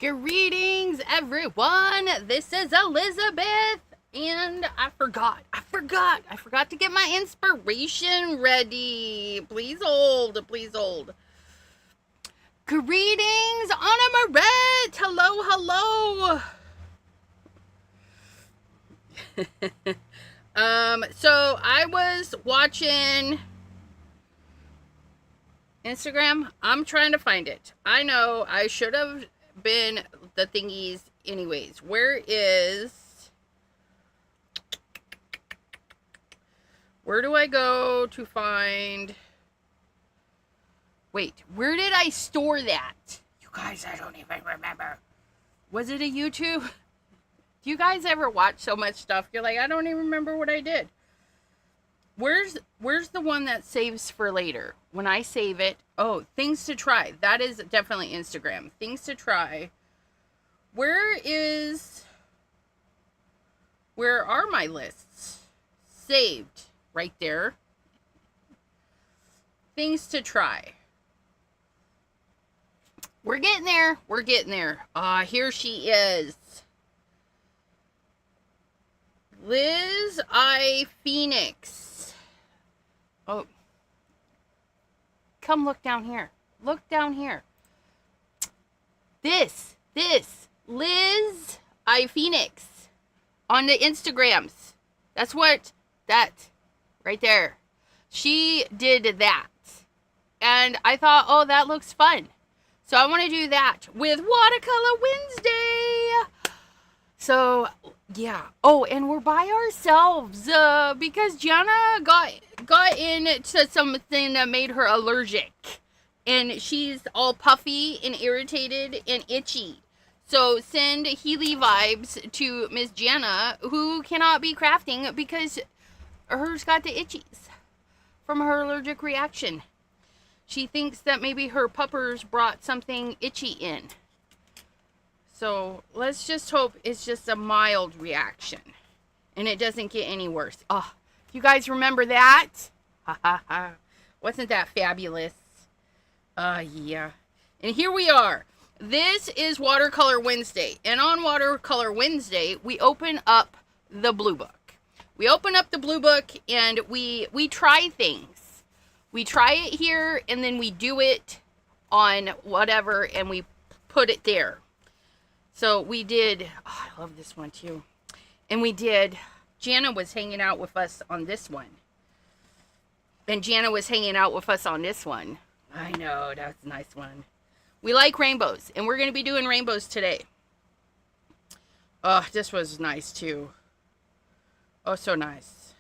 Greetings, everyone. This is Elizabeth, and I forgot to get my inspiration ready. Please hold. Greetings, Anna Marette. Hello. So I was watching Instagram. I'm trying to find it. I know I should have been the thingies anyways. Where do I go to find? Wait, where did I store that? You guys, I don't even remember. Was it a YouTube? Do you guys ever watch so much stuff? You're like, I don't even remember what I did. Where's the one that saves for later? When I save it, oh, things to try. That is definitely Instagram. Things to try. Where are my lists? Saved. Right there. Things to try. We're getting there. Here she is. Liz I. Phoenix. Oh. Come look down here. This. Liz I. Phoenix. On the Instagrams. That. Right there. She did that. And I thought, oh, that looks fun. So I want to do that with Watercolor Wednesday. So, yeah. Oh, and we're by ourselves because Jana got into something that made her allergic. And she's all puffy and irritated and itchy. So send Healy vibes to Miss Jana, who cannot be crafting because hers got the itchies from her allergic reaction. She thinks that maybe her puppers brought something itchy in. So let's just hope it's just a mild reaction and it doesn't get any worse. Oh, you guys remember that? Wasn't that fabulous? Yeah. And here we are. This is Watercolor Wednesday. And on Watercolor Wednesday, we open up the blue book. We open up the blue book and we try things. We try it here and then we do it on whatever and we put it there. So we did, oh, I love this one too. And we did, Jana was hanging out with us on this one. And Jana was hanging out with us on this one. I know, that's a nice one. We like rainbows and we're going to be doing rainbows today. Oh, this was nice too. Oh, so nice.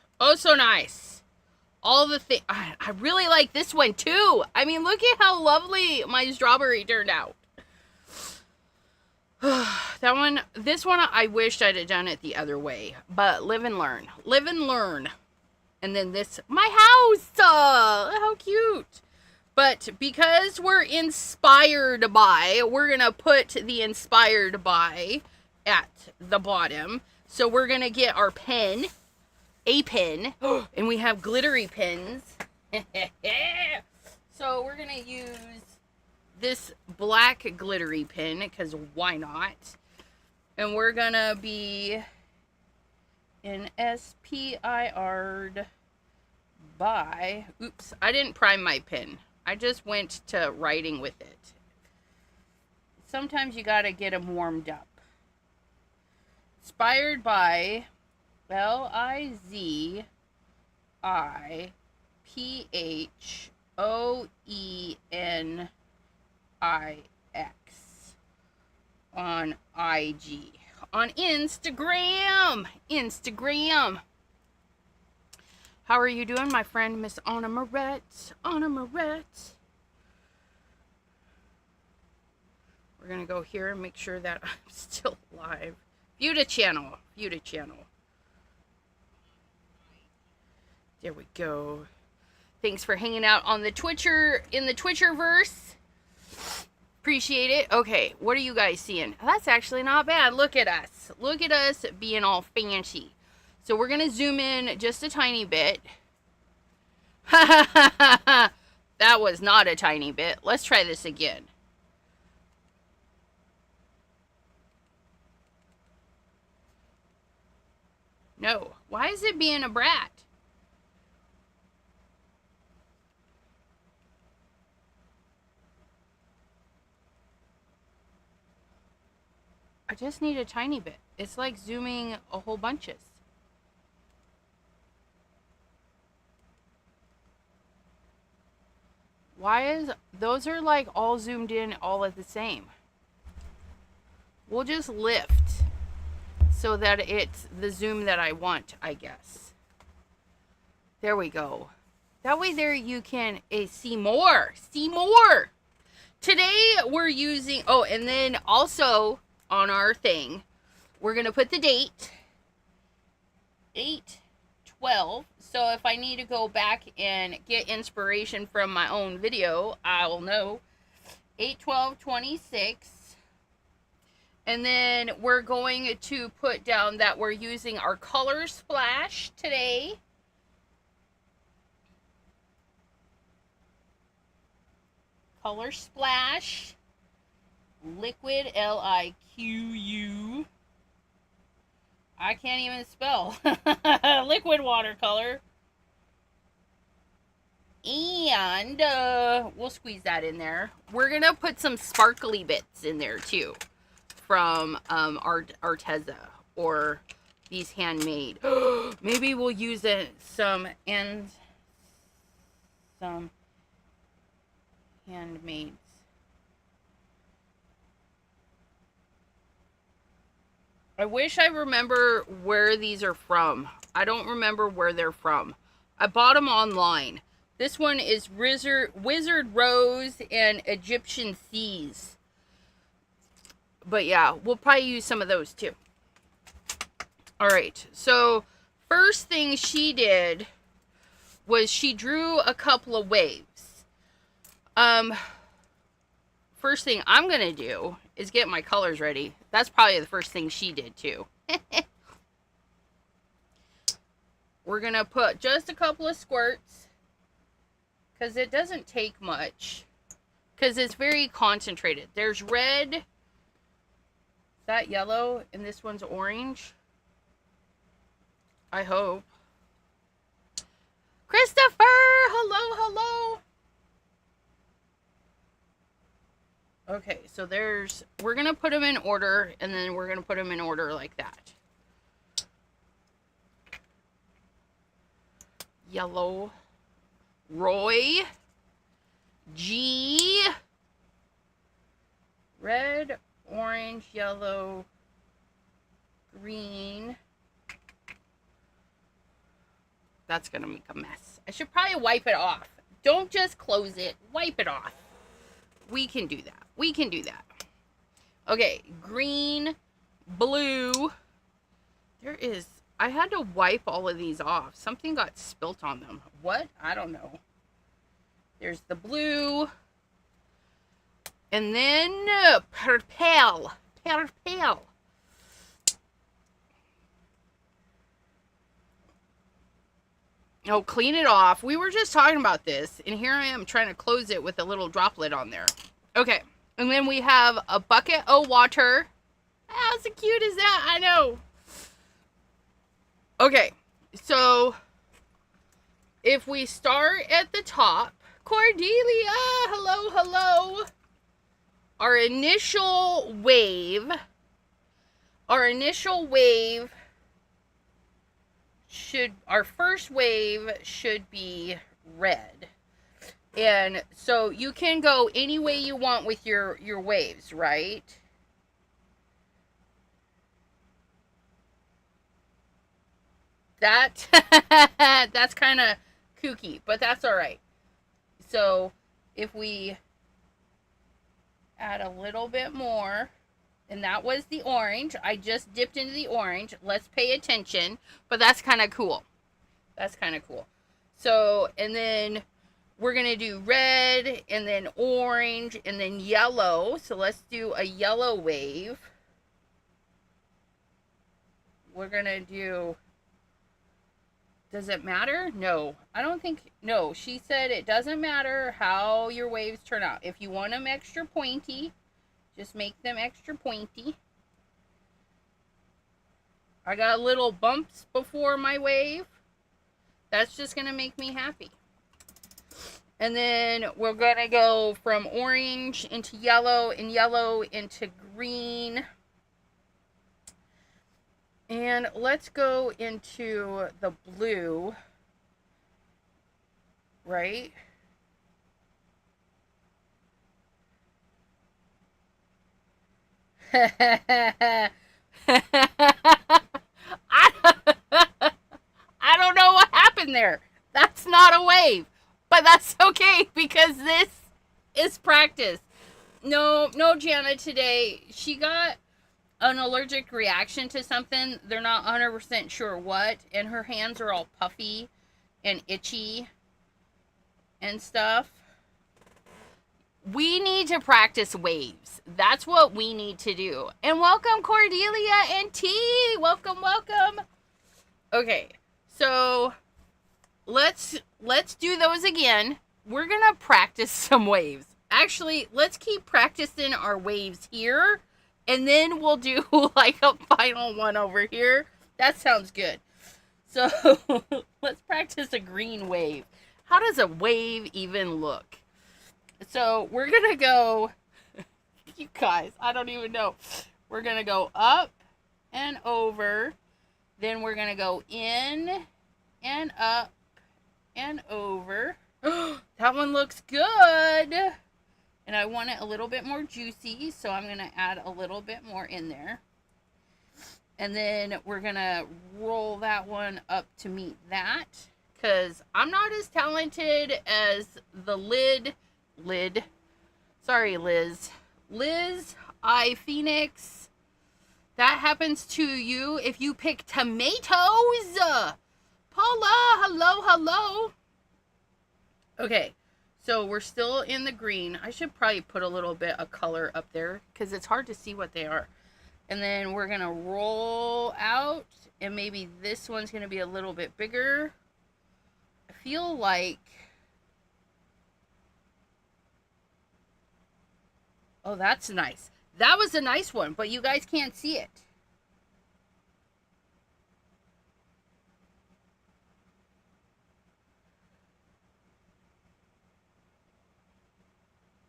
All the things. I really like this one too. I mean, look at how lovely my strawberry turned out. This one, I wished I'd have done it the other way. But live and learn. And then this, my house. How cute. But because we're inspired by, we're going to put the inspired by at the bottom. So we're going to get our pen. A pen. And we have glittery pens. So we're going to use this black glittery pen because why not? And we're going to be inspired by. Oops, I didn't prime my pen. I just went to writing with it. Sometimes you got to get them warmed up. Inspired by LIZIPHOENIX on IG. On Instagram. How are you doing, my friend, Miss Anna Marette? We're going to go here and make sure that I'm still live. View to channel. There we go. Thanks for hanging out on the Twitcher, in the Twitcherverse. Appreciate it. Okay, what are you guys seeing? That's actually not bad. Look at us being all fancy. So we're going to zoom in just a tiny bit. That was not a tiny bit. Let's try this again. No. Why is it being a brat? I just need a tiny bit. It's like zooming a whole bunches. Why is... Those are like all zoomed in all at the same. We'll just lift so that it's the zoom that I want, I guess. There we go. That way there you can see more. See more. Today we're using... Oh, and then also on our thing, we're going to put the date. 8/12. So if I need to go back and get inspiration from my own video, I will know. 8/12/26. And then we're going to put down that we're using our color splash today. Color splash. Liquid, Liquu. I can't even spell. Liquid watercolor. And we'll squeeze that in there. We're going to put some sparkly bits in there too. From Arteza or these handmade. Maybe we'll use some handmaids. I wish I remember where these are from. I don't remember where they're from. I bought them online. This one is Wizard Rose and Egyptian Seas. But yeah, we'll probably use some of those too. Alright, so first thing she did was she drew a couple of waves. First thing I'm going to do is get my colors ready. That's probably the first thing she did too. We're going to put just a couple of squirts because it doesn't take much because it's very concentrated. There's red, is that yellow, and this one's orange. I hope. Christopher, hello, hello. Okay, so we're going to put them in order, and then we're going to put them in order like that. Yellow, Roy, G, red, orange, yellow, green. That's going to make a mess. I should probably wipe it off. Don't just close it. Wipe it off. We can do that. We can do that. Okay, green, blue. I had to wipe all of these off. Something got spilt on them. What? I don't know. There's the blue. And then purple. Purple. Oh, clean it off. We were just talking about this, and here I am trying to close it with a little droplet on there. Okay, and then we have a bucket of water. How so cute is that? I know. Okay, so if we start at the top, Cordelia, hello, hello. Our initial wave our first wave should be red. And so you can go any way you want with your waves, right? That's kind of kooky, but that's all right. So if we add a little bit more, and that was the orange. I just dipped into the orange. Let's pay attention. But that's kind of cool. That's kind of cool. So, and then we're going to do red, and then orange, and then yellow. So let's do a yellow wave. We're going to do... Does it matter? No. I don't think... No, she said it doesn't matter how your waves turn out. If you want them extra pointy... Just make them extra pointy. I got little bumps before my wave. That's just going to make me happy. And then we're going to go from orange into yellow and yellow into green. And let's go into the blue, right? I don't know what happened there. That's not a wave. But that's okay because this is practice. No, Jana today, she got an allergic reaction to something. They're not 100% sure what. And her hands are all puffy and itchy and stuff. We need to practice waves. That's what we need to do. And welcome Cordelia and T. Welcome. Okay, so let's do those again. We're gonna practice some waves. Actually, let's keep practicing our waves here, and then we'll do like a final one over here. That sounds good. So let's practice a green wave. How does a wave even look? So we're gonna go, you guys, I don't even know. We're gonna go up and over, then we're gonna go in and up and over. That one looks good. And I want it a little bit more juicy, so I'm going to add a little bit more in there. And then we're going to roll that one up to meet that, because I'm not as talented as the lid. Sorry, Liz. Liz, Phoenix. That happens to you if you pick tomatoes. Paula, hello. Okay, so we're still in the green. I should probably put a little bit of color up there because it's hard to see what they are. And then we're going to roll out, and maybe this one's going to be a little bit bigger. I feel like... Oh, that's nice. That was a nice one, but you guys can't see it.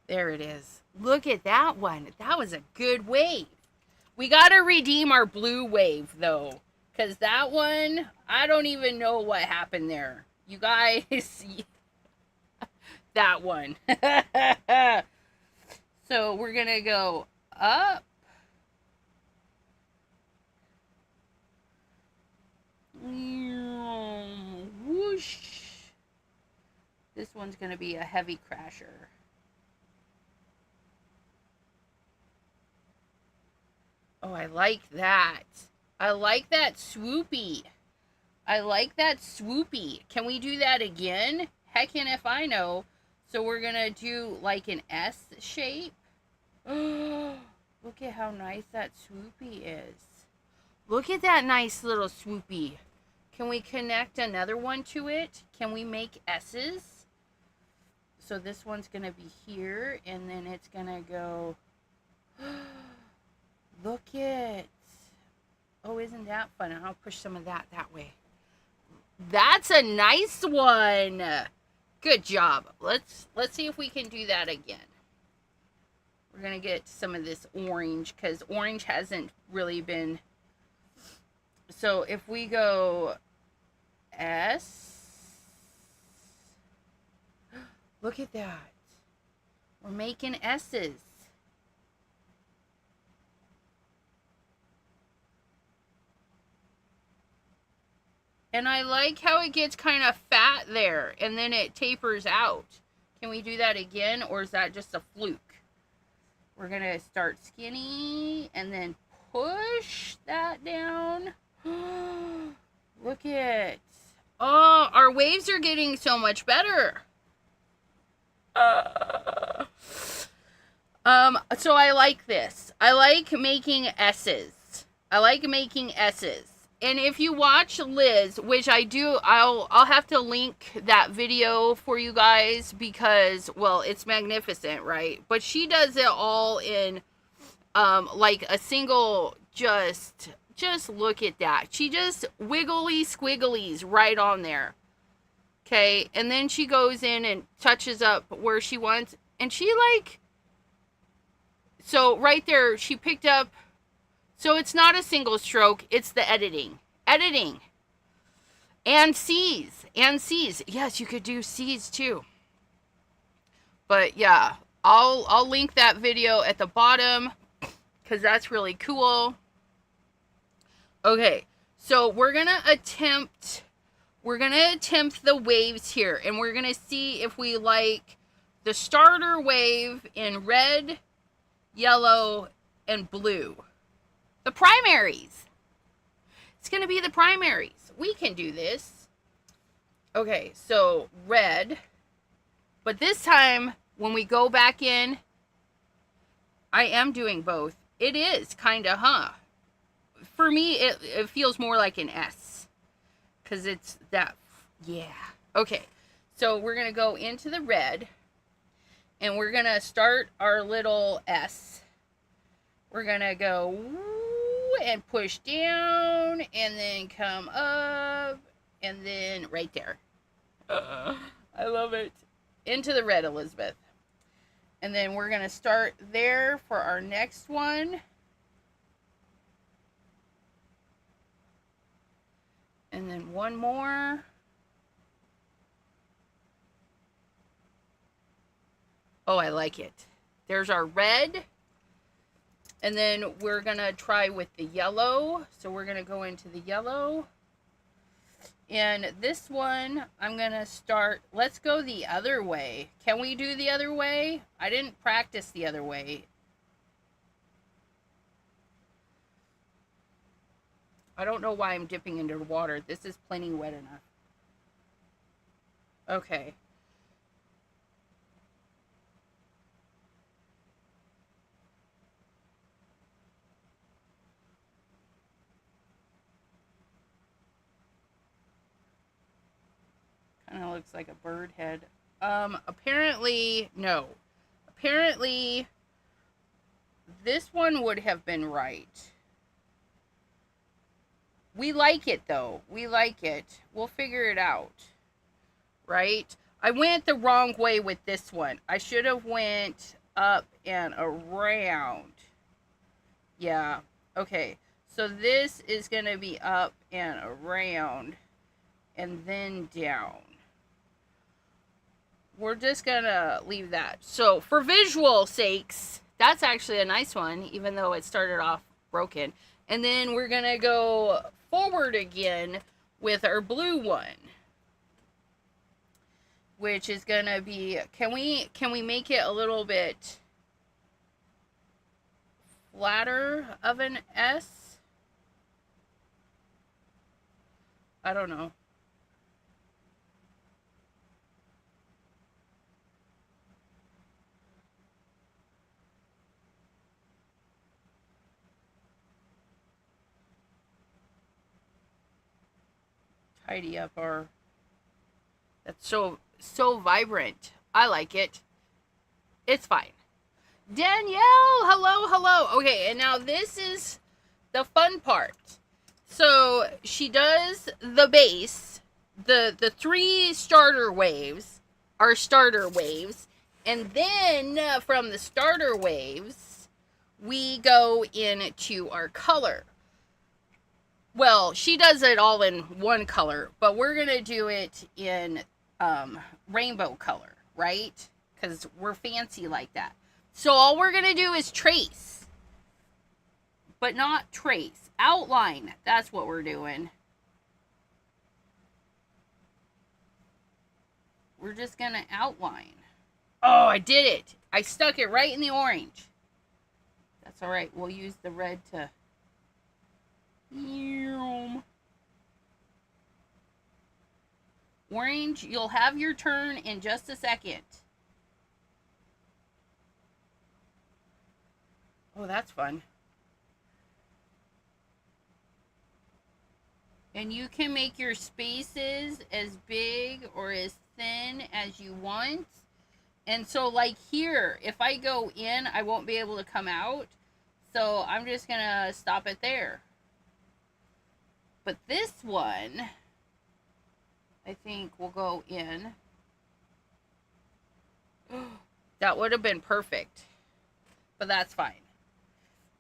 There it is. Look at that one. That was a good wave. We got to redeem our blue wave, though. Because that one, I don't even know what happened there. You guys, that one. So we're going to go up. Whoosh. This one's going to be a heavy crasher. Oh, I like that. I like that swoopy. Can we do that again? Heckin' if I know. So we're going to do like an S shape. Look at how nice that swoopy is. Look at that nice little swoopy. Can we connect another one to it? Can we make S's? So this one's going to be here, and then it's going to go... Look it. Oh, isn't that fun? I'll push some of that way. That's a nice one. Good job. Let's see if we can do that again. We're going to get some of this orange because orange hasn't really been. So if we go S. Look at that. We're making S's. And I like how it gets kind of fat there, and then it tapers out. Can we do that again, or is that just a fluke? We're going to start skinny, and then push that down. Look at... Oh, our waves are getting so much better. So I like this. I like making S's. And if you watch Liz, which I do, I'll have to link that video for you guys because, well, it's magnificent, right? But she does it all in, like a single, just Just look at that. She just wiggly squigglies right on there. Okay, and then she goes in and touches up where she wants, and she like, so right there, she picked up, so it's not a single stroke, it's the editing. Editing. And C's. And C's. Yes, you could do C's too. But yeah, I'll link that video at the bottom because that's really cool. Okay, so we're gonna attempt the waves here, and we're gonna see if we like the starter wave in red, yellow, and blue. The primaries. It's gonna be the primaries. We can do this. Okay, so red. But this time, when we go back in, I am doing both. It is kind of, huh? For me, it feels more like an S. Because it's that, yeah. Okay, so we're going to go into the red. And we're going to start our little S. We're going to go and push down. And then come up. And then right there. I love it. Into the red, Elizabeth. And then we're going to start there for our next one. And then one more. Oh, I like it. There's our red. And then we're going to try with the yellow. So we're going to go into the yellow. And this one, I'm going to start, let's go the other way. Can we do the other way? I didn't practice the other way. I don't know why I'm dipping into the water. This is plenty wet enough. Okay. Kind of looks like a bird head. Apparently, no. Apparently, this one would have been right. We like it, though. We like it. We'll figure it out. Right? I went the wrong way with this one. I should have went up and around. Yeah. Okay. So this is going to be up and around. And then down. We're just gonna leave that. So for visual sakes, that's actually a nice one, even though it started off broken. And then we're gonna go forward again with our blue one, which is gonna be, can we make it a little bit flatter of an S? I don't know. Tidy up our, that's so vibrant. I like it. It's fine. Danielle, hello. Okay, and now this is the fun part. So she does the base, the 3 starter waves are starter waves, and then from the starter waves we go into our color. Well, she does it all in one color, but we're going to do it in rainbow color, right? Because we're fancy like that. So all we're going to do is trace, but not trace. Outline, that's what we're doing. We're just going to outline. Oh, I did it. I stuck it right in the orange. That's all right. We'll use the red to... Orange, you'll have your turn in just a second. Oh, that's fun. And you can make your spaces as big or as thin as you want. And so like here, if I go in, I won't be able to come out. So I'm just going to stop it there. But this one, I think will go in. That would have been perfect, but that's fine.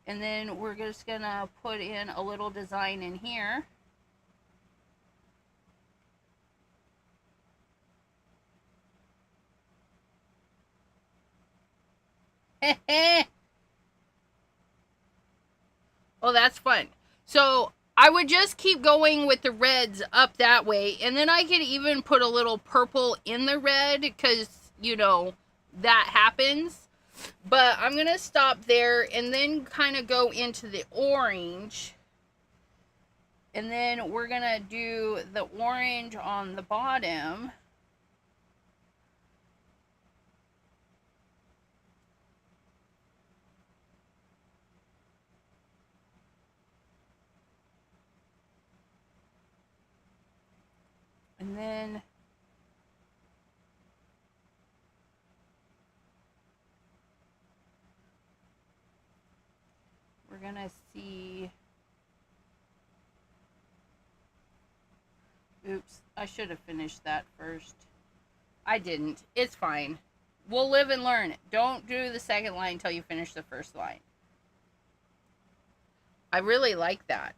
And then we're just gonna put in a little design in here. Oh, that's fun. So I would just keep going with the reds up that way, and then I could even put a little purple in the red because, you know, that happens. But I'm going to stop there and then kind of go into the orange. And then we're going to do the orange on the bottom. And then we're going to see. Oops, I should have finished that first. I didn't. It's fine. We'll live and learn. Don't do the second line until you finish the first line. I really like that.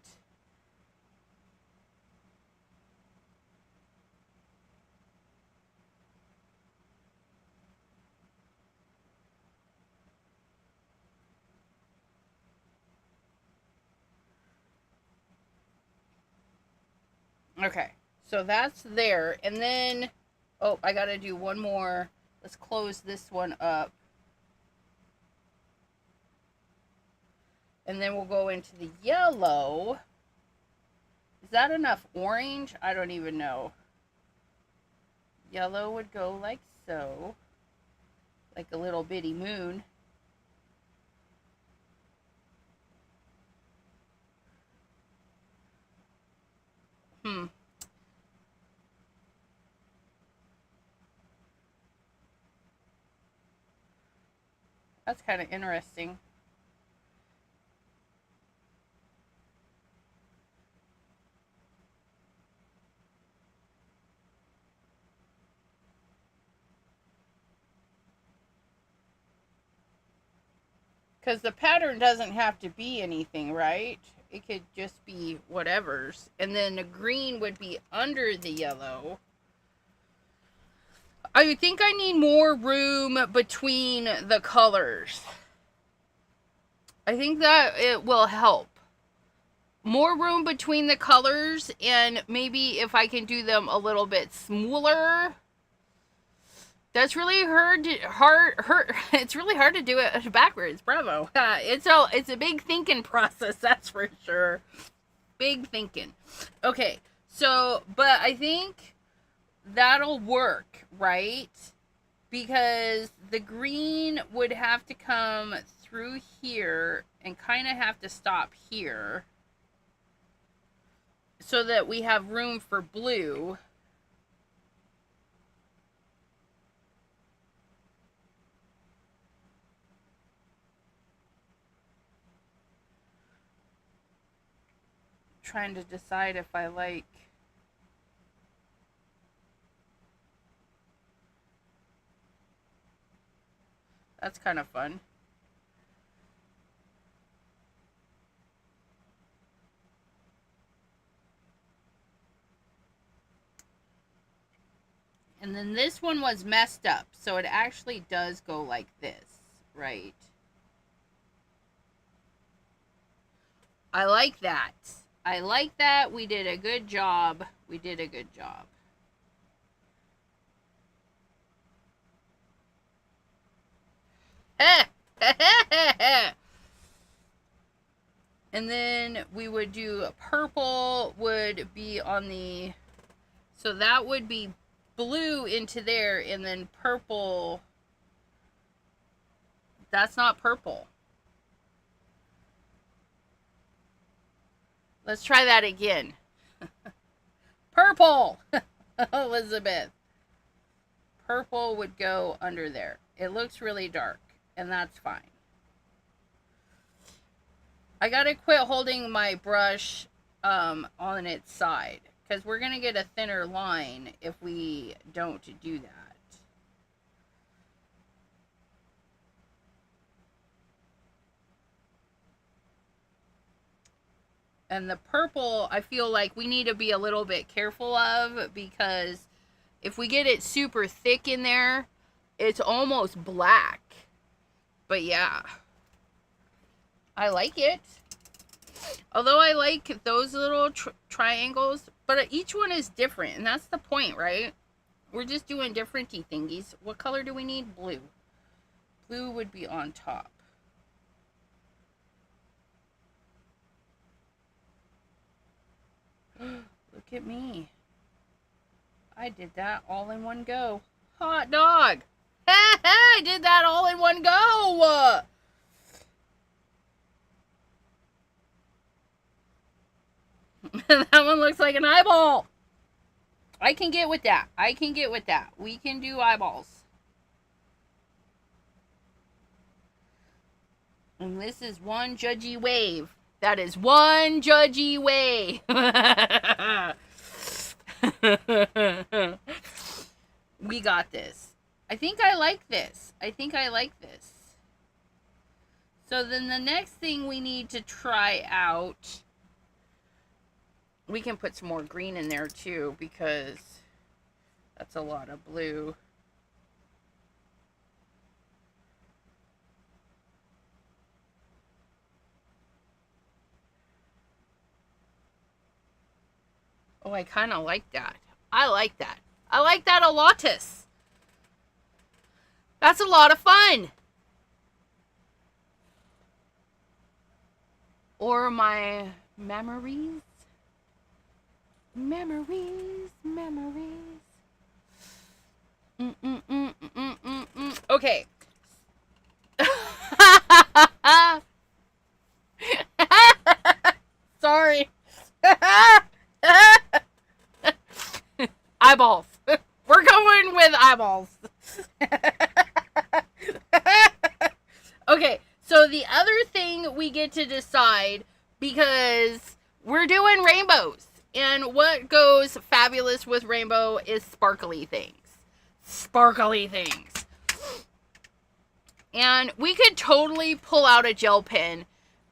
Okay, so that's there. And then, oh, I gotta do one more. Let's close this one up. And then we'll go into the yellow. Is that enough orange? I don't even know. Yellow would go like so. Like a little bitty moon. That's kind of interesting. Because the pattern doesn't have to be anything, right? It could just be whatever's. And then the green would be under the yellow. I think I need more room between the colors. I think that it will help. More room between the colors, and maybe if I can do them a little bit smaller. That's really hard. It's really hard to do it backwards. Bravo. It's a big thinking process, that's for sure. Big thinking. Okay, so, but I think that'll work, right? Because the green would have to come through here and kind of have to stop here so that we have room for blue. Trying to decide if I like that's kind of fun. And then this one was messed up, so it actually does go like this, right? I like that. I like that. We did a good job. We did a good job. And then we would do purple would be on the, so that would be blue into there, and then purple, that's not purple. Let's try that again. Purple! Elizabeth. Purple would go under there. It looks really dark, and that's fine. I gotta quit holding my brush on its side, because we're going to get a thinner line if we don't do that. And the purple, I feel like we need to be a little bit careful of, because if we get it super thick in there, it's almost black. But yeah, I like it. Although I like those little triangles, but each one is different, and that's the point, right? We're just doing different-y thingies. What color do we need? Blue. Blue would be on top. Look at me. I did that all in one go. Hot dog! I did that all in one go! That one looks like an eyeball. I can get with that. I can get with that. We can do eyeballs. And this is one judgy wave. That is one judgy wave. We got this. I think I like this. I think I like this. So then the next thing we need to try out, we can put some more green in there too, because that's a lot of blue. Oh, I kind of like that. I like that. I like that a lotus. That's a lot of fun. Or my memories. Memories. Okay. Sorry. Eyeballs. We're going with eyeballs. Okay, so the other thing we get to decide, because we're doing rainbows, and what goes fabulous with rainbow is sparkly things. Sparkly things. And we could totally pull out a gel pen,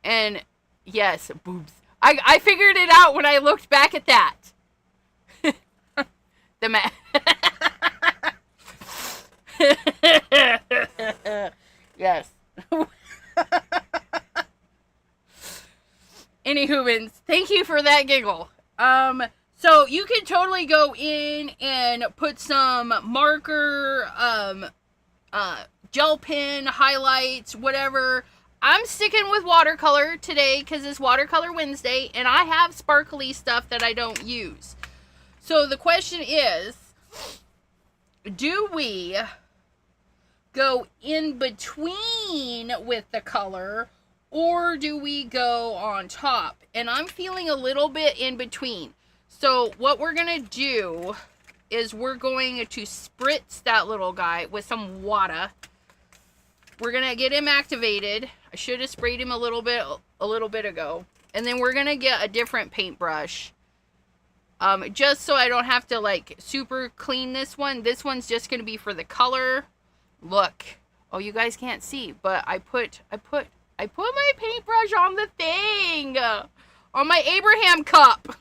and yes, boobs. I figured it out when I looked back at that. Yes. Anywho, thank you for that giggle. So you can totally go in and put some marker, gel pen, highlights, whatever. I'm sticking with watercolor today because it's Watercolor Wednesday, and I have sparkly stuff that I don't use. So the question is, do we go in between with the color, or do we go on top? And I'm feeling a little bit in between. So what we're going to do is we're going to spritz that little guy with some water. We're going to get him activated. I should have sprayed him a little bit ago. And then we're going to get a different paintbrush. Just so I don't have to like super clean this one. This one's just going to be for the color. Look. Oh, you guys can't see, but I put my paintbrush on the thing. On my Abraham cup.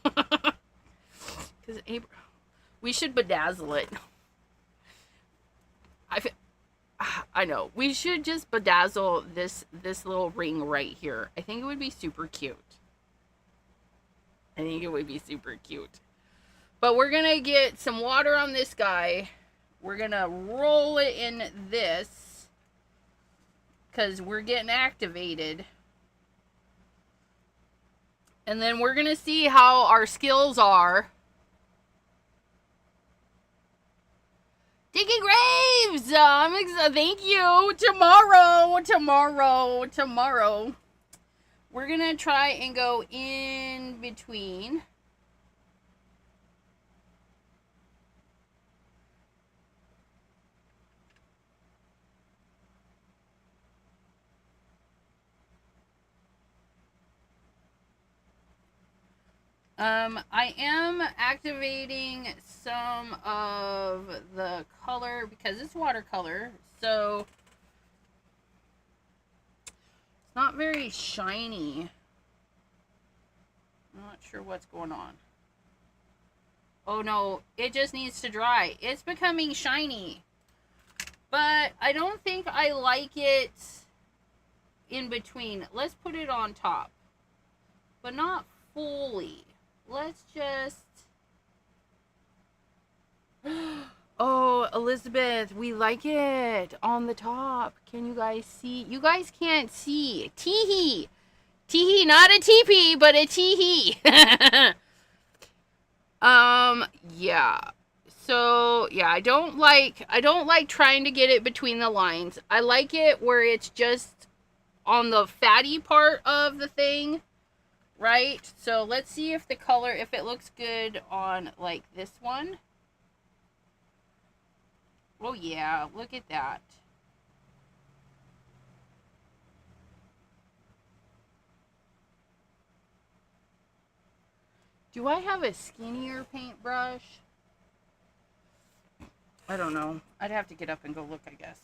Cuz we should bedazzle it. I know. We should just bedazzle this little ring right here. I think it would be super cute. But we're going to get some water on this guy. We're going to roll it in this, because we're getting activated. And then we're going to see how our skills are. Digging graves! Thank you. Tomorrow. We're going to try and go in between. I am activating some of the color because it's watercolor, so it's not very shiny. I'm not sure what's going on. Oh no, it just needs to dry. It's becoming shiny. But I don't think I like it in between. Let's put it on top. But not fully. Let's just... Oh, Elizabeth, we like it on the top. Can you guys see? You guys can't see. Teehee. Teehee, not a teepee, but a teehee. Yeah. So, yeah, I don't like trying to get it between the lines. I like it where it's just on the fatty part of the thing, right? So, let's see if the color, if it looks good on, like, this one. Oh, yeah, look at that. Do I have a skinnier paintbrush? I don't know. I'd have to get up and go look, I guess.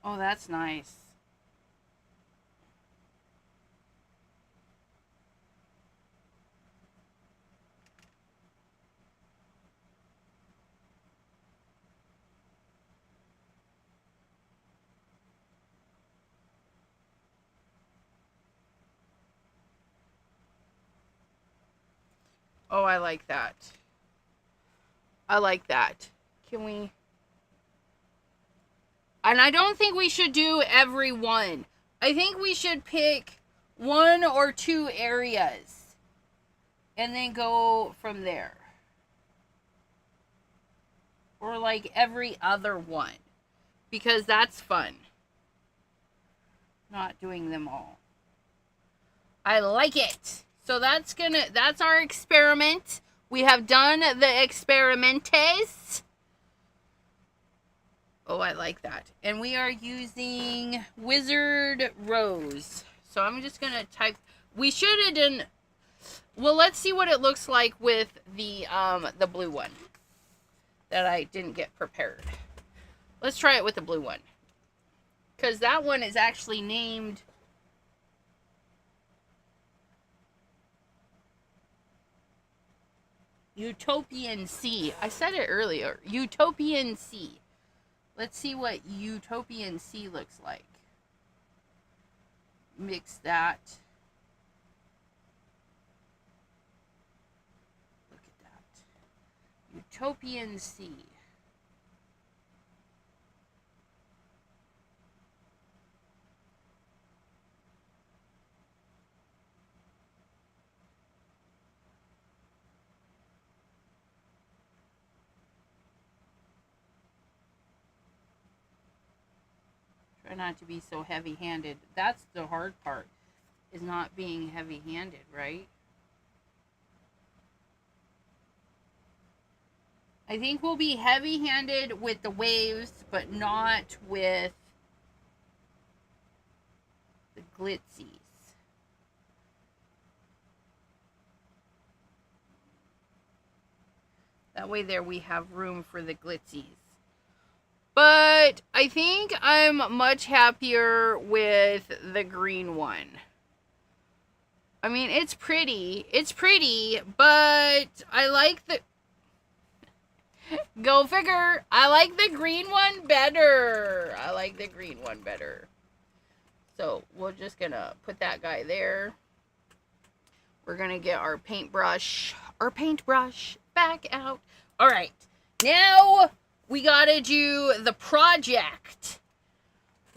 Oh, that's nice. Oh, I like that. I like that. Can we... And I don't think we should do every one. I think we should pick 1 or 2 areas and then go from there. Or like every other one. Because that's fun. Not doing them all. I like it. So that's our experiment. We have done the experimentes. Oh, I like that. And we are using Wizard Rose. So I'm just going to type. We should have done. Well, let's see what it looks like with the blue one that I didn't get prepared. Let's try it with the blue one. Because that one is actually named... Utopian Sea. I said it earlier. Utopian Sea. Let's see what Utopian Sea looks like. Mix that. Look at that. Utopian Sea. Try not to be so heavy-handed. That's the hard part, is not being heavy-handed, right? I think we'll be heavy-handed with the waves, but not with the glitzies. That way there we have room for the glitzies. But I think I'm much happier with the green one. I mean, it's pretty. It's pretty, but I like the... Go figure. I like the green one better. I like the green one better. So we're just going to put that guy there. We're going to get our paintbrush back out. All right. Now... we gotta do the project.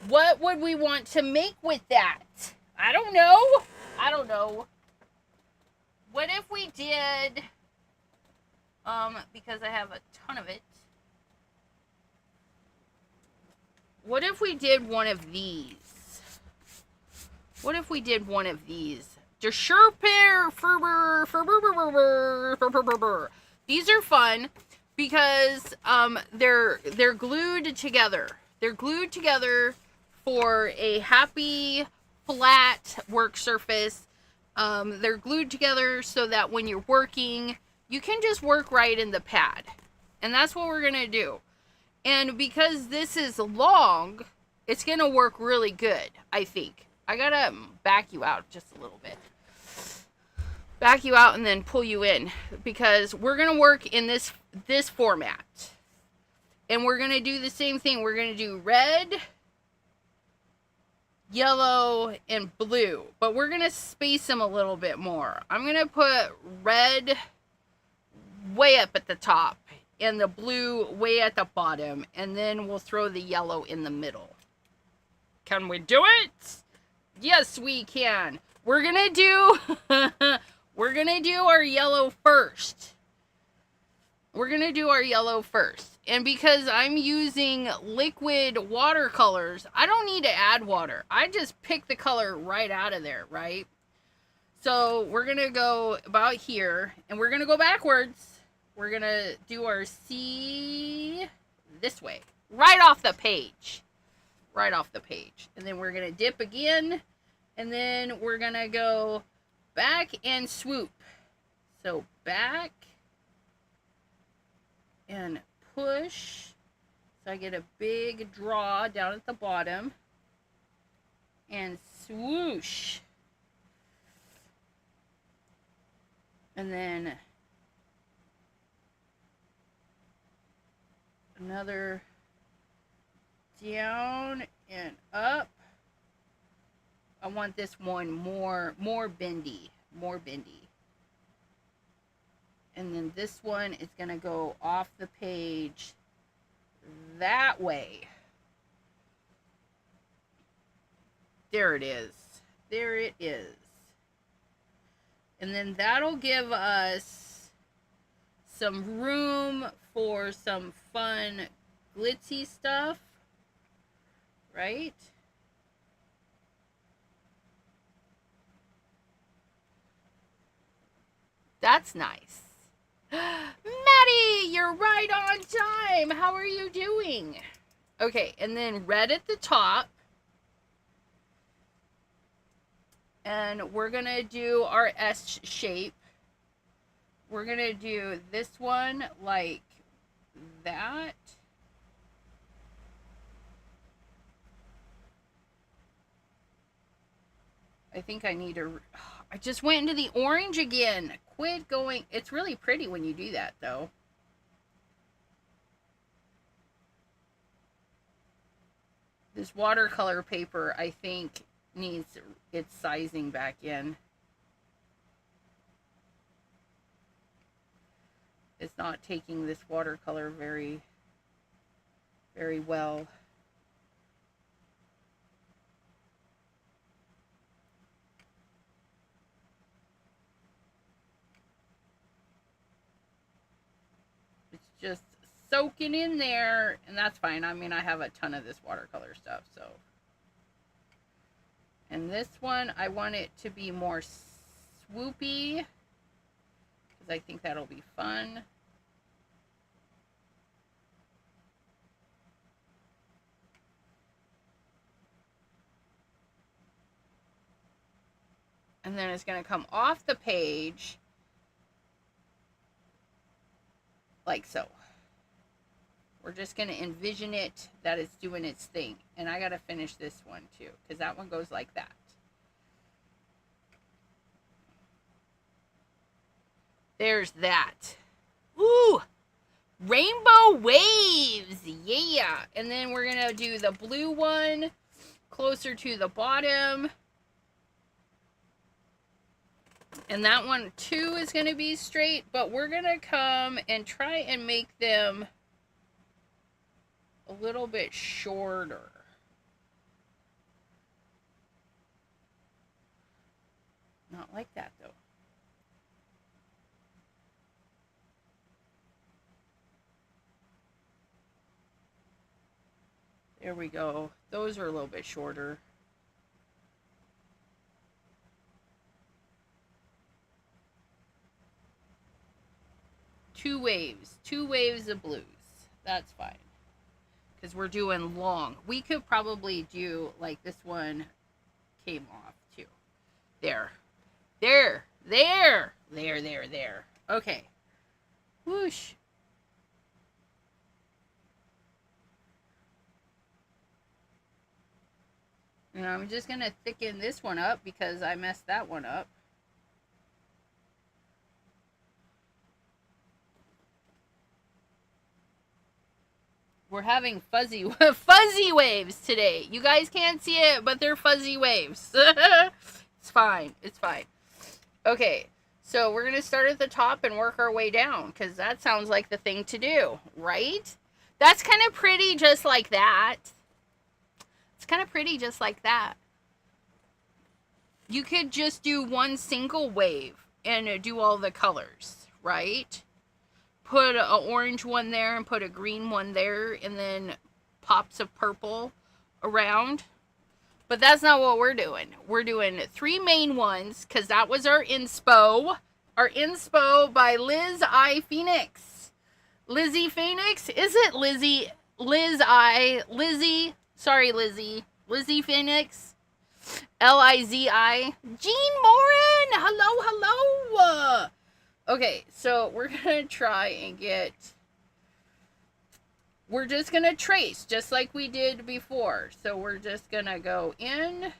What would we want to make with that? I don't know. What if we did, because I have a ton of it. What if we did one of these? What if we did one of these These are fun because they're glued together. They're glued together for a happy flat work surface. They're glued together so that when you're working, you can just work right in the pad. And that's what we're gonna do. And because this is long, it's gonna work really good, I think. I gotta back you out just a little bit. Back you out and then pull you in, because we're gonna work in this format. And we're gonna do the same thing. We're gonna do red, yellow, and blue, but we're gonna space them a little bit more. I'm gonna put red way up at the top and the blue way at the bottom, and then we'll throw the yellow in the middle. Can we do it? Yes, we can. We're gonna do we're gonna do our yellow first. We're gonna do our yellow first. And because I'm using liquid watercolors, I don't need to add water. I just pick the color right out of there, right? So we're gonna go about here, and we're gonna go backwards. We're gonna do our C this way, right off the page. Right off the page. And then we're gonna dip again, and then we're gonna go back and swoop. So back and push, so I get a big draw down at the bottom, and swoosh, and then another down and up. I want this one more bendy, and then this one is gonna go off the page that way. There it is. There it is. And then that'll give us some room for some fun glitzy stuff, right? That's nice. Maddie, you're right on time. How are you doing? Okay, and then red at the top. And we're going to do our S shape. We're going to do this one like that. I think I need to... I just went into the orange again. Quit going... It's really pretty when you do that, though. This watercolor paper, I think, needs its sizing back in. It's not taking this watercolor very, very well. It's just soaking in there, and that's fine. I mean, I have a ton of this watercolor stuff, so. And this one, I want it to be more swoopy, because I think that'll be fun. And then it's going to come off the page like so. We're just going to envision it that it's doing its thing. And I got to finish this one too, because that one goes like that. There's that. Ooh! Rainbow waves! Yeah! And then we're going to do the blue one closer to the bottom. And that one too is going to be straight, but we're going to come and try and make them a little bit shorter. Not like that though. There we go. Those are a little bit shorter. 2 waves of blues. That's fine. Because we're doing long. We could probably do, like, this one came off too. There. Okay. Whoosh. And I'm just going to thicken this one up because I messed that one up. We're having fuzzy waves today. You guys can't see it, but they're fuzzy waves. It's fine. It's fine. Okay, so we're going to start at the top and work our way down because that sounds like the thing to do, right? That's kind of pretty just like that. It's kind of pretty just like that. You could just do one single wave and do all the colors, right? Put an orange one there and put a green one there and then pops of purple around. But that's not what we're doing. We're doing 3 main ones because that was our inspo. Our inspo by Liz I. Phoenix. Lizzie Phoenix? Is it Lizzie? Lizzie. Sorry, Lizzie. Lizzie Phoenix. L-I-Z-I. Jean Morin! Hello. Okay, so we're going to try and get... We're just going to trace, just like we did before. So we're just going to go in.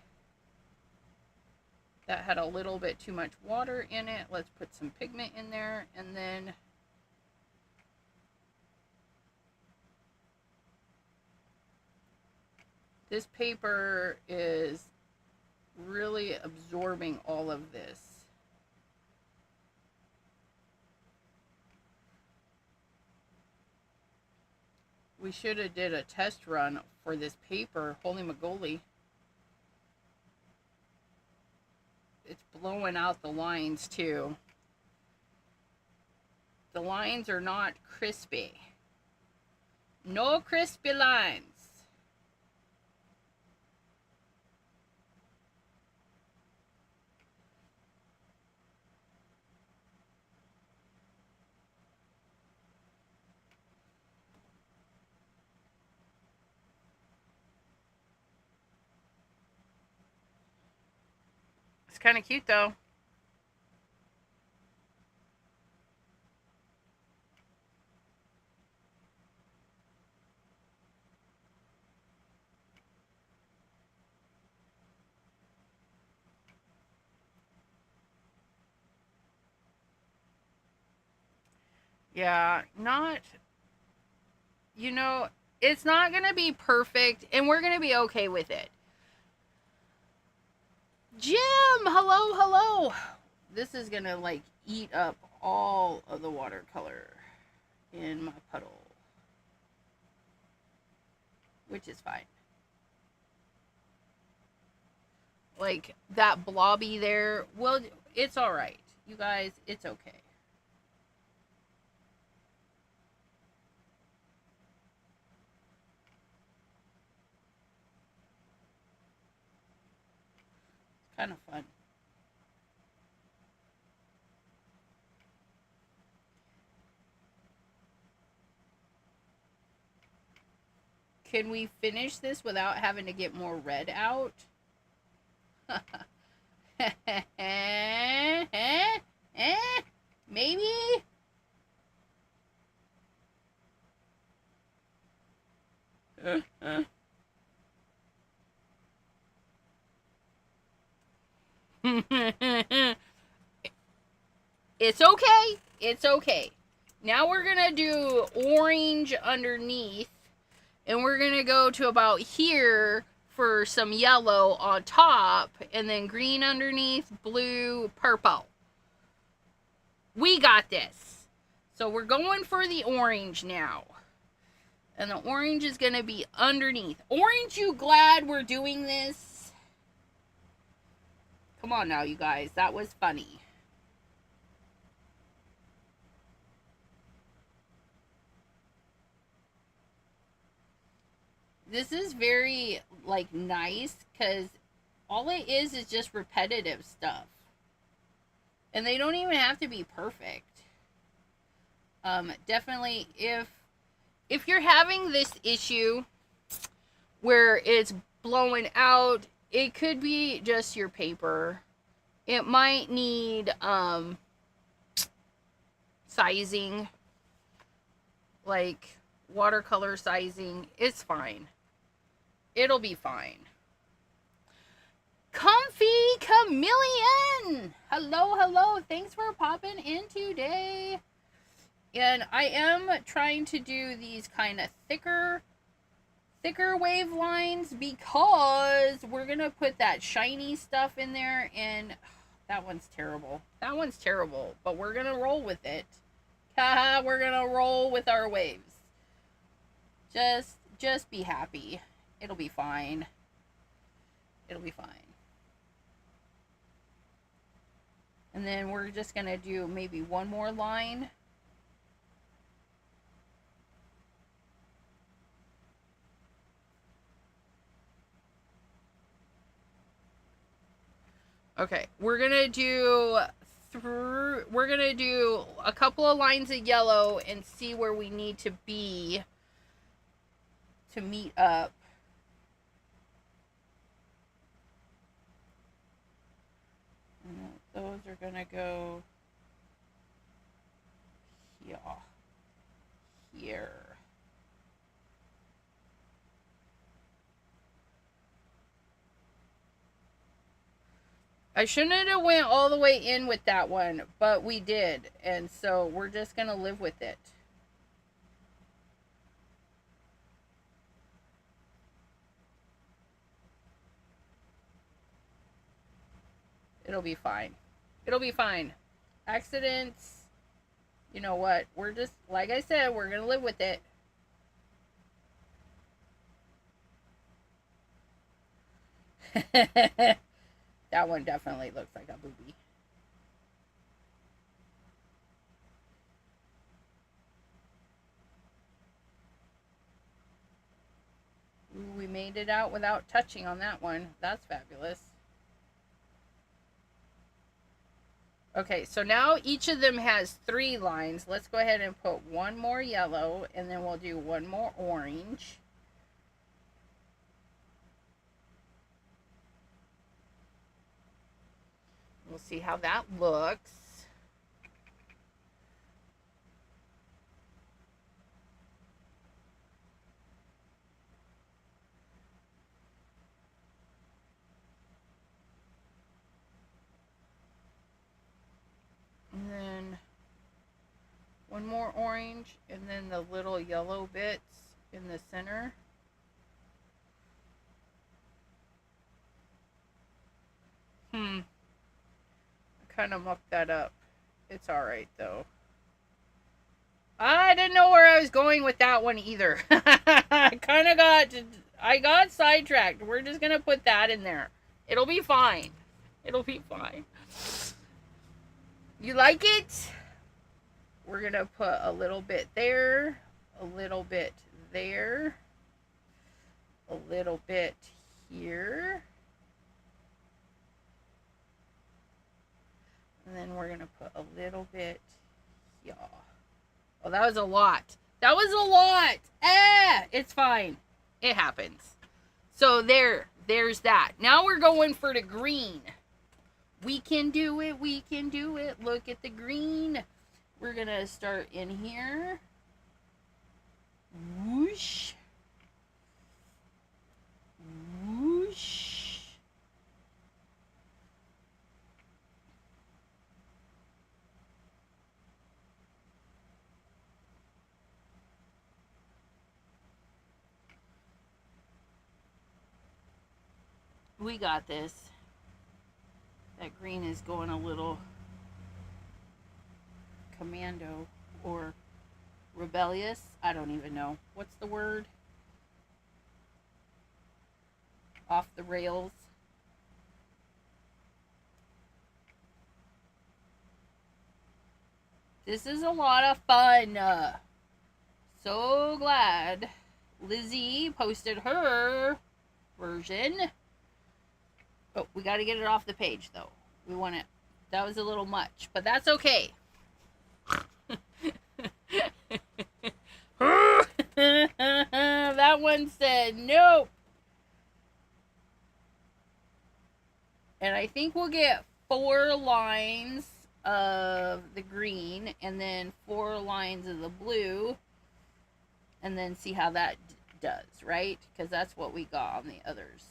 That had a little bit too much water in it. Let's put some pigment in there. And then... This paper is really absorbing all of this. We should have did a test run for this paper. Holy moly. It's blowing out the lines too. The lines are not crispy. No crispy lines. It's kind of cute though. Yeah, not, you know, it's not going to be perfect, and we're going to be okay with it. Jim, hello. This is going to, like, eat up all of the watercolor in my puddle, which is fine. Like, that blobby there, well, it's all right. You guys, it's okay. Kind of fun. Can we finish this without having to get more red out? Maybe? It's okay. It's okay. Now we're going to do orange underneath. And we're going to go to about here for some yellow on top. And then green underneath, blue, purple. We got this. So we're going for the orange now. And the orange is going to be underneath. Orange, you glad we're doing this? Come on now, you guys. That was funny. This is very, like, nice because all it is just repetitive stuff. And they don't even have to be perfect. Definitely, if you're having this issue where it's blowing out, it could be just your paper. It might need sizing, like watercolor sizing. It's fine. It'll be fine. Comfy Chameleon! Hello, hello. Thanks for popping in today. And I am trying to do these kind of thicker wave lines because we're going to put that shiny stuff in there, and that one's terrible. That one's terrible, but we're going to roll with it. We're going to roll with our waves. Just be happy. It'll be fine. It'll be fine. And then we're just going to do maybe one more line. Okay, we're gonna do a couple of lines of yellow and see where we need to be to meet up. And those are gonna go here. I shouldn't have went all the way in with that one, but we did, and so we're just gonna live with it. It'll be fine. It'll be fine. Accidents, you know what? We're just, like I said, we're gonna live with it. That one definitely looks like a booby. Ooh, we made it out without touching on that one. That's fabulous. Okay, so now each of them has 3 lines. Let's go ahead and put one more yellow, and then we'll do one more orange. We'll see how that looks. And then one more orange, and then the little yellow bits in the center. I kind of mucked that up. It's alright though. I didn't know where I was going with that one either. I got sidetracked. We're just gonna put that in there. It'll be fine. It'll be fine. You like it? We're gonna put a little bit there, a little bit there, a little bit here. And then we're gonna put a little bit here. Oh, that was a lot. That was a lot. It's fine. It happens. So there's that. Now we're going for the green. We can do it. We can do it. Look at the green. We're going to start in here. Whoosh. Whoosh. We got this. That green is going a little commando or rebellious. I don't even know. What's the word? Off the rails. This is a lot of fun. So glad Lizzie posted her version. Oh, we got to get it off the page, though. We want it. That was a little much, but that's okay. Everyone said nope. And I think we'll get 4 lines of the green and then 4 lines of the blue, and then see how that does, right? Because that's what we got on the others.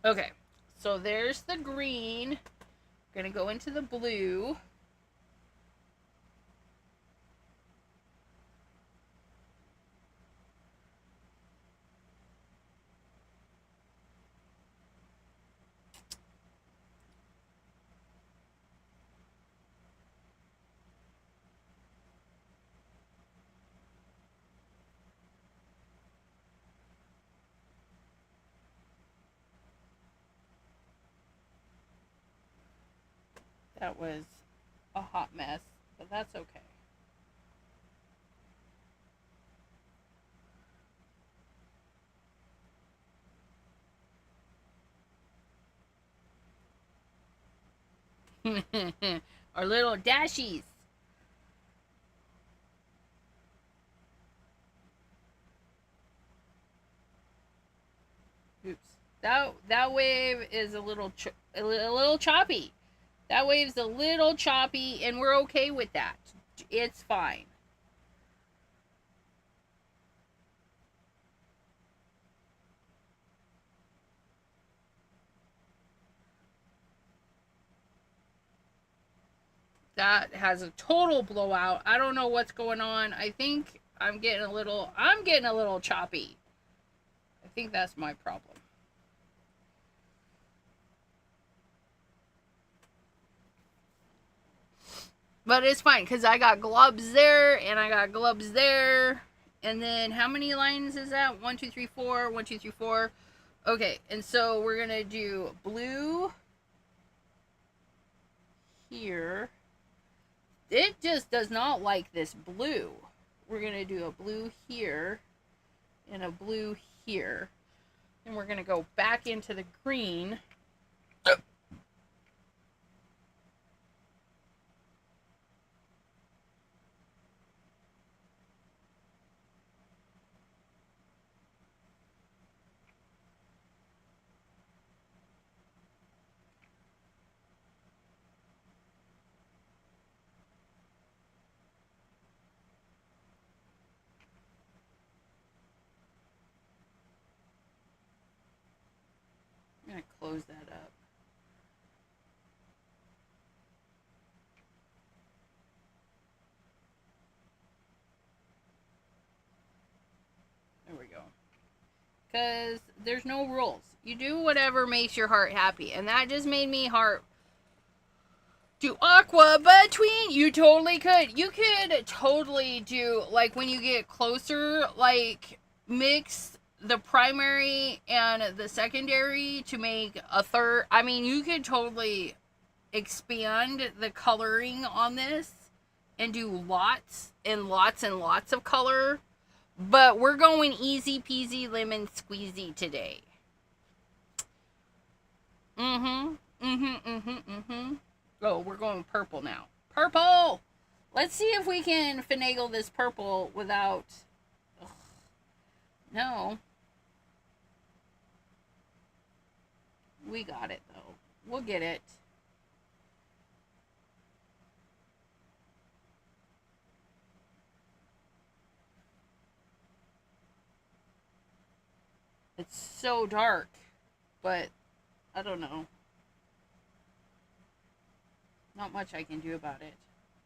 Okay, so there's the green. Gonna go into the blue. That was a hot mess, but that's okay. Our little dashies. Oops. That wave is a little choppy. That wave's a little choppy, and we're okay with that. It's fine. That has a total blowout. I don't know what's going on. I think I'm getting a little choppy. I think that's my problem. But it's fine because I got gloves there and I got gloves there. And then how many lines is that? 1, 2, 3, 4. 1, 2, 3, 4. Okay, and so we're going to do blue here. It just does not like this blue. We're going to do a blue here and a blue here. And we're going to go back into the green. I'm going to close that up. There we go. Because there's no rules. You do whatever makes your heart happy. And that just made me heart do aqua between. You totally could. You could totally do, like, when you get closer, like, mix the primary and the secondary to make a third. I mean, you could totally expand the coloring on this and do lots and lots and lots of color. But we're going easy peasy lemon squeezy today. Oh, we're going purple now. Purple! Let's see if we can finagle this purple without... Ugh. No. We got it, though. We'll get it. It's so dark, but I don't know. Not much I can do about it.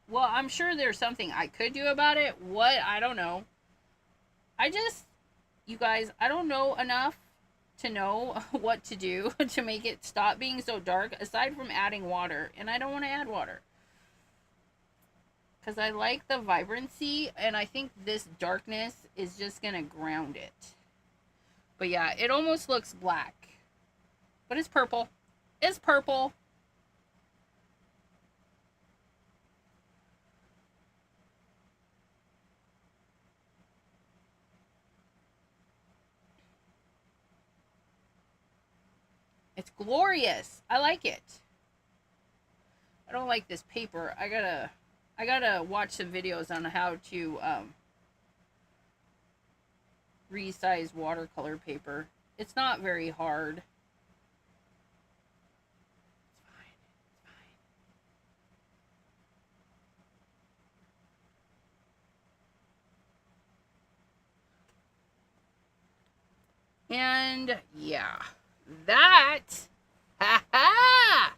Well, I'm sure there's something I could do about it. What? I don't know. You guys, I don't know enough to know what to do to make it stop being so dark, aside from adding water. And I don't want to add water. Because I like the vibrancy, and I think this darkness is just going to ground it. But yeah, it almost looks black. But it's purple. It's purple. It's glorious. I like it. I don't like this paper. I gotta watch some videos on how to resize watercolor paper. It's not very hard. And yeah, that, ha-ha,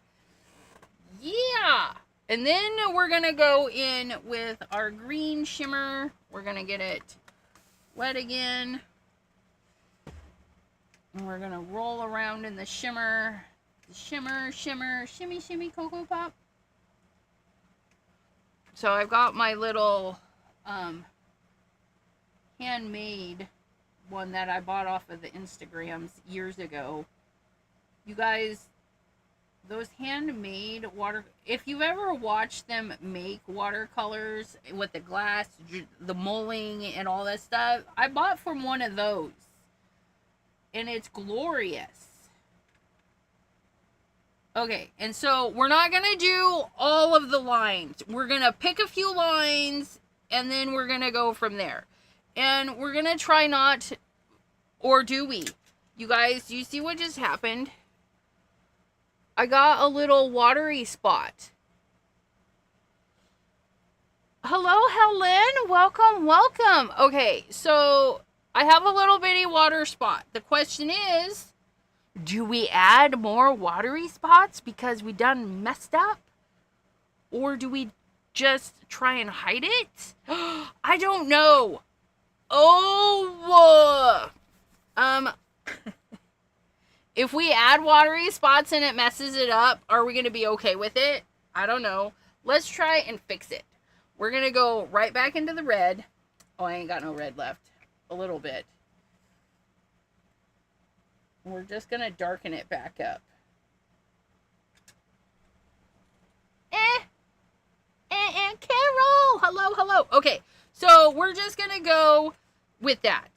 yeah. And then we're gonna go in with our green shimmer. We're gonna get it wet again. And we're gonna roll around in the shimmer. Shimmer, shimmer, shimmy, shimmy, Cocoa Pop. So I've got my little handmade one that I bought off of the Instagrams years ago. You guys, those handmade if you've ever watched them make watercolors with the glass, the molding and all that stuff, I bought from one of those. And it's glorious. Okay, and so we're not going to do all of the lines. We're going to pick a few lines, and then we're going to go from there. And we're going to try not, or do we? You guys, do you see what just happened? I got a little watery spot. Hello, Helen. Welcome, welcome. Okay, so I have a little bitty water spot. The question is, do we add more watery spots because we done messed up? Or do we just try and hide it? I don't know. Oh, if we add watery spots and it messes it up, are we going to be okay with it? I don't know. Let's try and fix it. We're going to go right back into the red. Oh, I ain't got no red left. A little bit. We're just going to darken it back up. Carol! Hello, hello. Okay, so we're just going to go with that.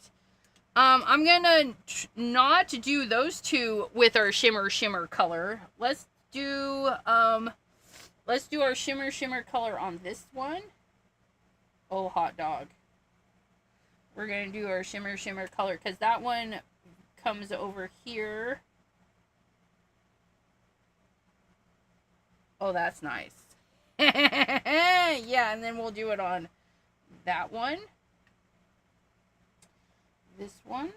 I'm going to not do those two with our shimmer color. Let's do our shimmer color on this one. Oh, hot dog. We're going to do our shimmer color because that one comes over here. Oh, that's nice. Yeah, and then we'll do it on that one. This one.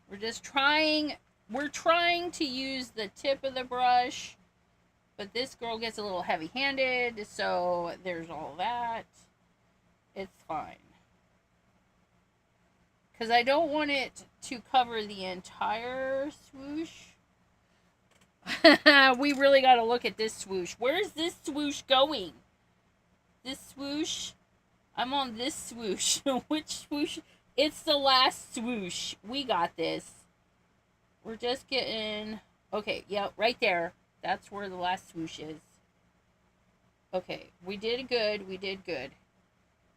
We're trying to use the tip of the brush, but this girl gets a little heavy-handed, so there's all that. It's fine. Because I don't want it to cover the entire swoosh. We really got to look at this swoosh. Where's this swoosh going? This swoosh? I'm on this swoosh. Which swoosh? It's the last swoosh. We got this. We're just getting... Okay, yeah, right there. That's where the last swoosh is. Okay, we did good. We did good.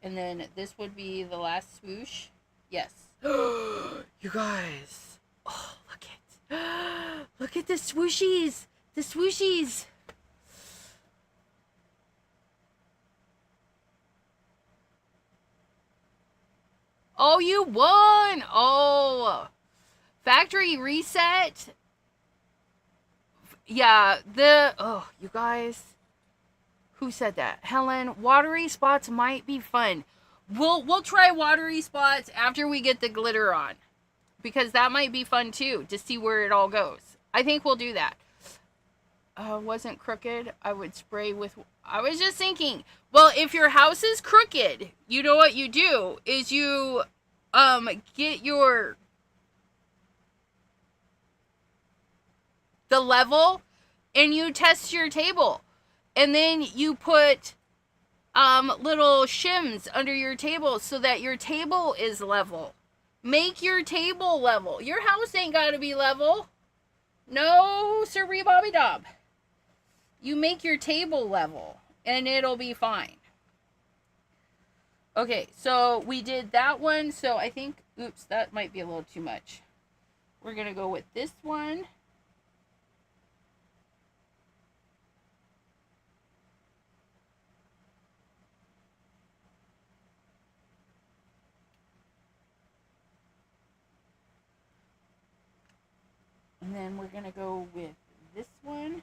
And then this would be the last swoosh. Yes. You guys. Oh, look at... Look at the swooshies. The swooshies. Oh, you won. Oh. Factory reset. Yeah, oh, you guys. Who said that? Helen, watery spots might be fun. We'll try watery spots after we get the glitter on. Because that might be fun too, to see where it all goes. I think we'll do that. Wasn't crooked, I would spray with... I was just thinking, well, if your house is crooked, you know what you do is you get the level and you test your table. And then you put little shims under your table so that your table is level. Make your table level. Your house ain't got to be level. No, sirree bobby dob. You make your table level and it'll be fine. Okay, so we did that one. So I think Oops, that might be a little too much. We're going to go with this one. And then we're going to go with this one.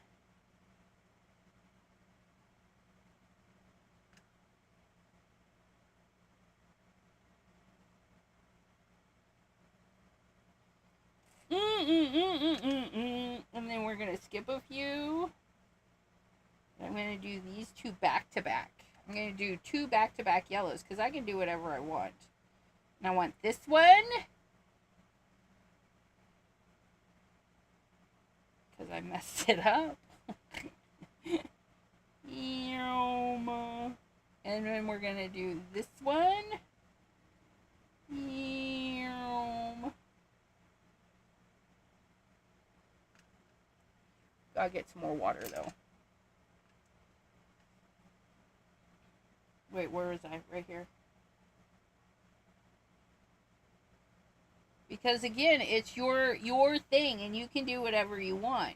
And then we're going to skip a few. I'm going to do these two back to back. I'm going to do two back to back yellows because I can do whatever I want. And I want this one. Because I messed it up. And then we're going to do this one. Gotta get some more water though. Wait, where is I? Right here. Because again, it's your thing and you can do whatever you want.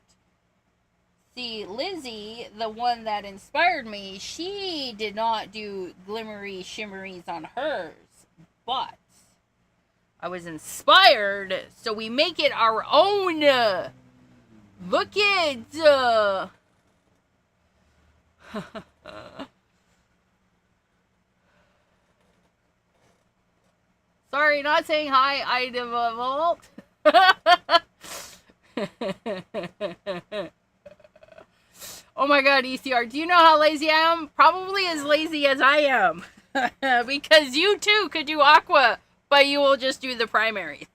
See, Lizzie, the one that inspired me, she did not do glimmery shimmeries on hers. But I was inspired, so we make it our own. Look it. Sorry, not saying hi, I devolved. Oh my god, ECR, do you know how lazy I am? Probably as lazy as I am. Because you too could do aqua, but you will just do the primaries.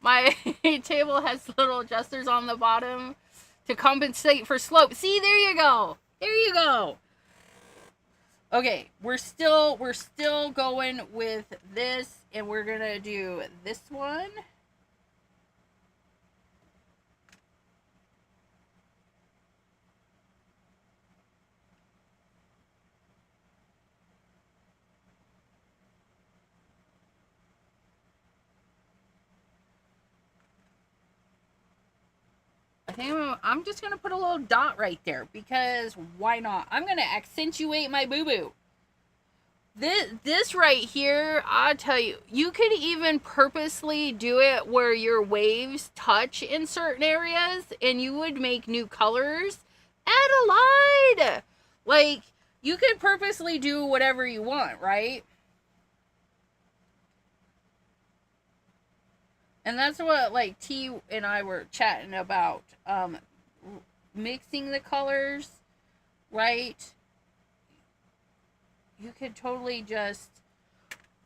My table has little adjusters on the bottom to compensate for slope. See, there you go. There you go. Okay, we're still going with this, and we're gonna do this one. I think I'm just going to put a little dot right there because why not? I'm going to accentuate my boo-boo. This right here, I'll tell you, you could even purposely do it where your waves touch in certain areas and you would make new colors. Adelaide! Like, you could purposely do whatever you want, right? And that's what, like, T and I were chatting about. Mixing the colors, right? You could totally just...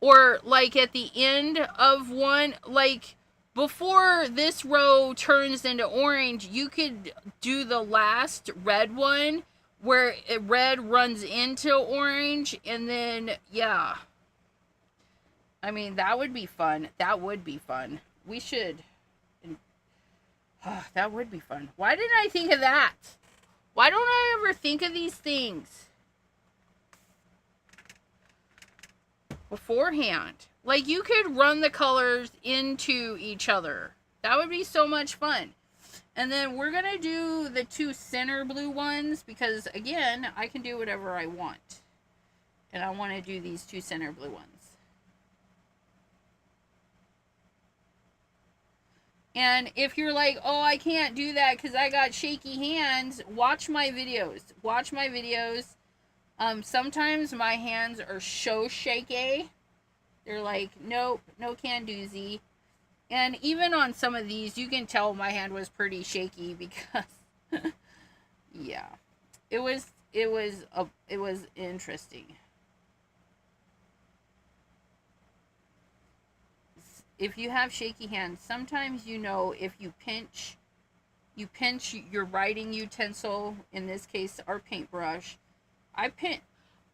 Or, like, at the end of one, like, before this row turns into orange, you could do the last red one where red runs into orange, and then, yeah. I mean, that would be fun. That would be fun. We should... Oh, that would be fun. Why didn't I think of that? Why don't I ever think of these things beforehand? Like, you could run the colors into each other. That would be so much fun. And then we're going to do the two center blue ones because, again, I can do whatever I want. And I want to do these two center blue ones. And if you're like, oh, I can't do that because I got shaky hands, watch my videos. Watch my videos. Sometimes my hands are so shaky. They're like, nope, no can doozy. And even on some of these, you can tell my hand was pretty shaky because, yeah, it was interesting. If you have shaky hands, sometimes you know if you pinch your writing utensil, in this case our paintbrush. I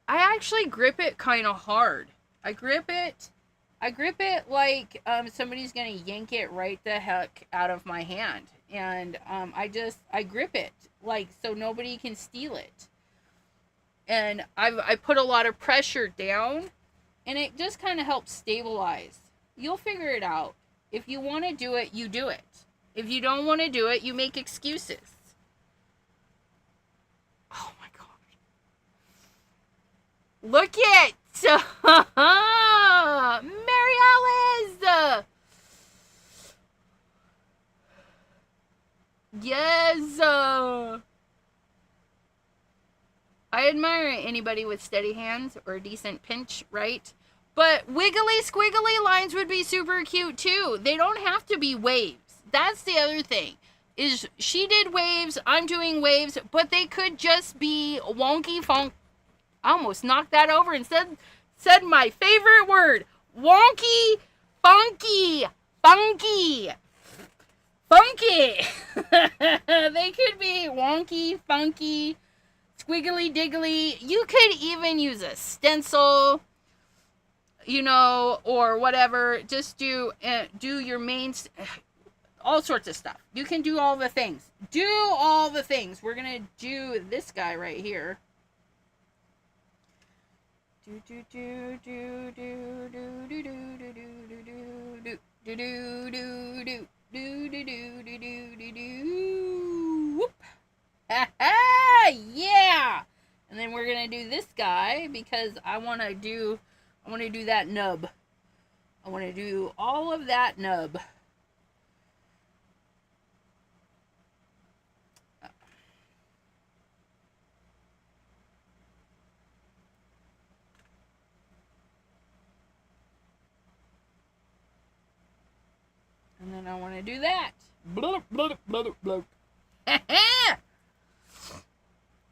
actually grip it kind of hard. I grip it like somebody's gonna yank it right the heck out of my hand, and I grip it like so nobody can steal it. And I put a lot of pressure down. and it just kind of helps stabilize. You'll figure it out. If you want to do it, you do it. If you don't want to do it, you make excuses. Oh my gosh. Look it! Mary Alice! Yes! I admire anybody with steady hands or a decent pinch, right? But wiggly squiggly lines would be super cute too. They don't have to be waves. That's the other thing. Is she did waves, I'm doing waves, but they could just be wonky funk. I almost knocked that over and said my favorite word. Wonky, funky, funky. Funky. They could be wonky, funky, squiggly diggly. You could even use a stencil, you know, or whatever. Just do your main, all sorts of stuff. You can do all the things. Do all the things. We're gonna do this guy right here. Do do do do do do do do do do do do do do do. Do do do do do do do. Whoop. Ha ha! Yeah. And then we're gonna do this guy because I want to do that nub. I want to do all of that nub. And then I want to do that. Bloop, bloop, bloop, bloop. Oh,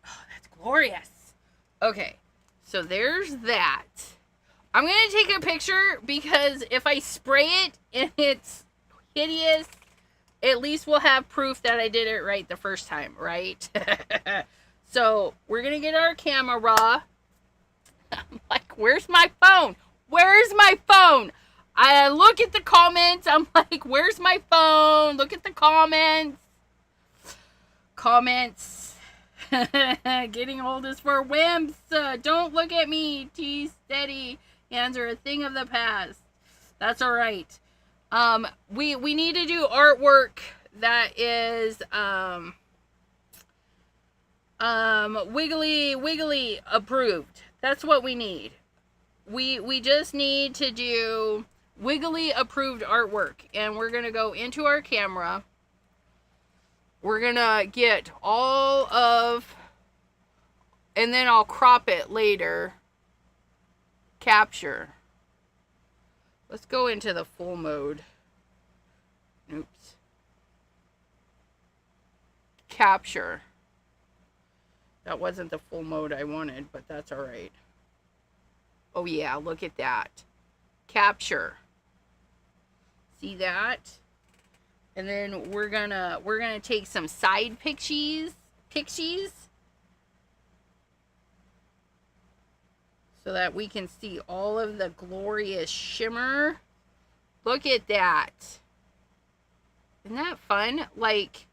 that's glorious. Okay, so there's that. I'm going to take a picture because if I spray it and it's hideous, at least we'll have proof that I did it right the first time, right? So we're going to get our camera. I'm like, where's my phone? Where's my phone? I look at the comments. I'm like, where's my phone? Look at the comments. Comments. Getting old is for wimps. Don't look at me. T steady. Hands are a thing of the past. That's all right. We need to do artwork that is wiggly approved. That's what we need. We just need to do wiggly approved artwork, and we're gonna go into our camera. We're gonna get all of, and then I'll crop it later. Capture. Let's go into the full mode. Oops. Capture. That wasn't the full mode I wanted, but that's all right. Oh yeah, look at that. Capture. See that? And then we're gonna take some side pixies, so that we can see all of the glorious shimmer. Look at that. Isn't that fun? Like,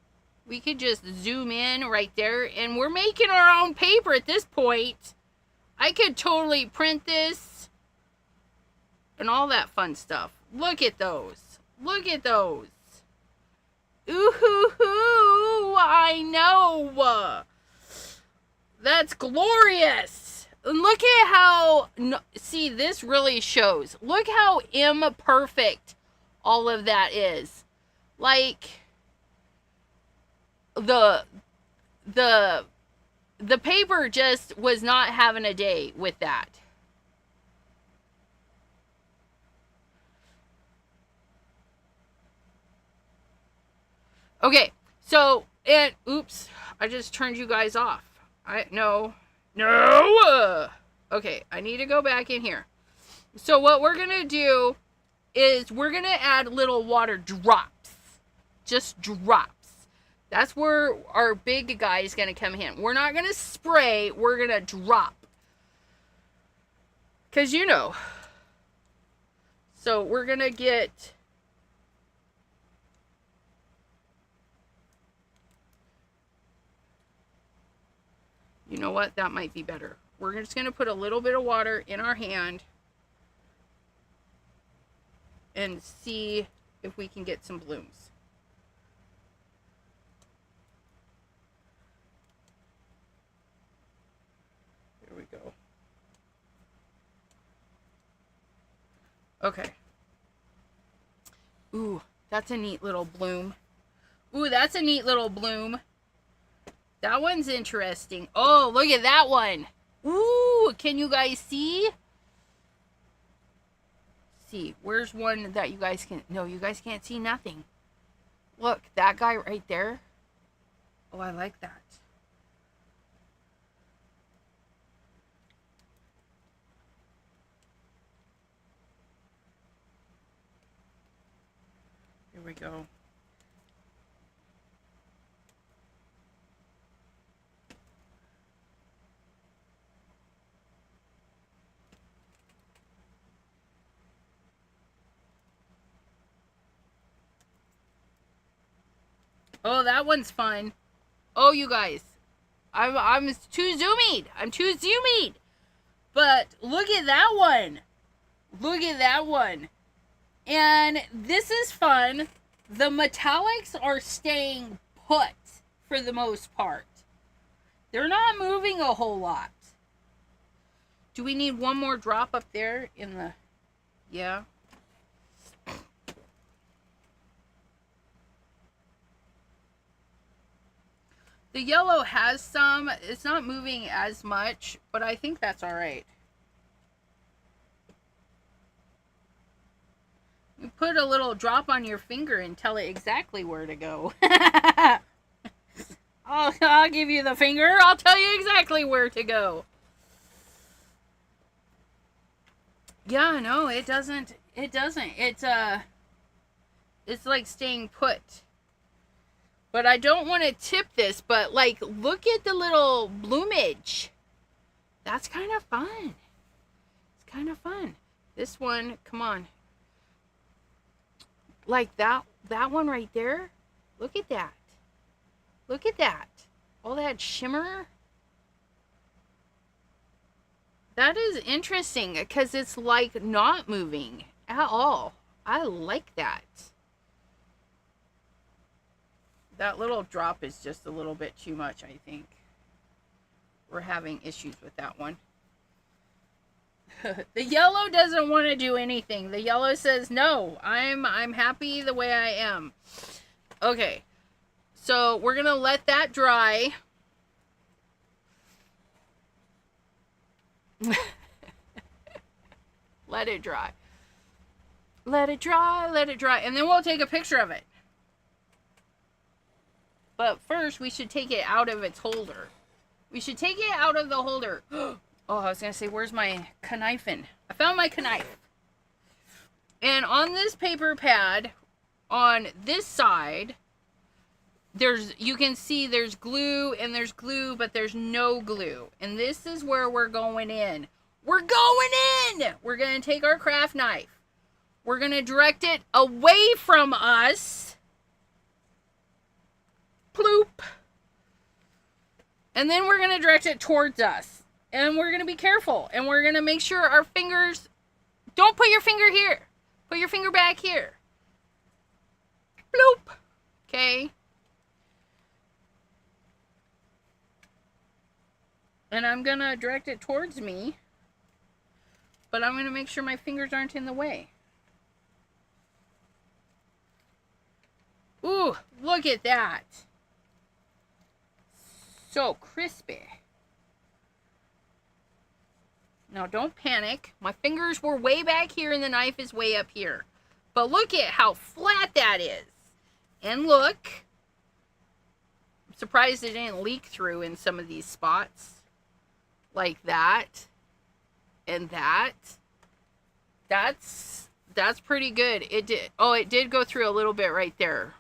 we could just zoom in right there, and we're making our own paper at this point. I could totally print this and all that fun stuff. Look at those. Look at those. Ooh-hoo-hoo, I know. That's glorious. And look at how, see, this really shows. Look how imperfect all of that is. Like, the paper just was not having a day with that. Okay, so, and, oops, I just turned you guys off. No. Okay, I need to go back in here. So what we're going to do is we're going to add little water drops. Just drops. That's where our big guy is going to come in. We're not going to spray, we're going to drop. Because, you know. So we're going to get... You know what? That might be better. We're just going to put a little bit of water in our hand. and see if we can get some blooms. There we go. Okay. Ooh, that's a neat little bloom. Ooh, that's a neat little bloom. That one's interesting. Oh, look at that one. Ooh, can you guys see? See, where's one that you guys can... No, you guys can't see nothing. Look, that guy right there. Oh, I like that. Here we go. Oh, that one's fun. Oh, you guys. I'm too zoomed. I'm too zoomed. But look at that one. Look at that one. And this is fun. The metallics are staying put for the most part. They're not moving a whole lot. Do we need one more drop up there in the... Yeah. The yellow has some. It's not moving as much, but I think that's all right. You put a little drop on your finger and tell it exactly where to go. I'll give you the finger. I'll tell you exactly where to go. Yeah, no, it doesn't. It doesn't. It's like staying put. But I don't want to tip this, but like, look at the little bloomage. That's kind of fun. It's kind of fun. This one, come on. Like that one right there. Look at that. Look at that. All that shimmer. That is interesting because it's like not moving at all. I like that. That little drop is just a little bit too much, I think. We're having issues with that one. The yellow doesn't want to do anything. The yellow says, no, I'm happy the way I am. Okay. So we're going to let that dry. Let it dry. Let it dry, let it dry. And then we'll take a picture of it. But first, we should take it out of its holder. We should take it out of the holder. Oh, I was going to say, where's my knifing? I found my knife. And on this paper pad, on this side, you can see there's glue and there's glue, but there's no glue. And this is where we're going in. We're going in! We're going to take our craft knife. We're going to direct it away from us. Ploop. And then we're going to direct it towards us. And we're going to be careful. And we're going to make sure our fingers... Don't put your finger here. Put your finger back here. Bloop. Okay. And I'm going to direct it towards me. But I'm going to make sure my fingers aren't in the way. Ooh, look at that. So crispy. Now don't panic. My fingers were way back here and the knife is way up here. But look at how flat that is. And look. I'm surprised it didn't leak through in some of these spots. Like that. And that. That's pretty good. It did go through a little bit right there.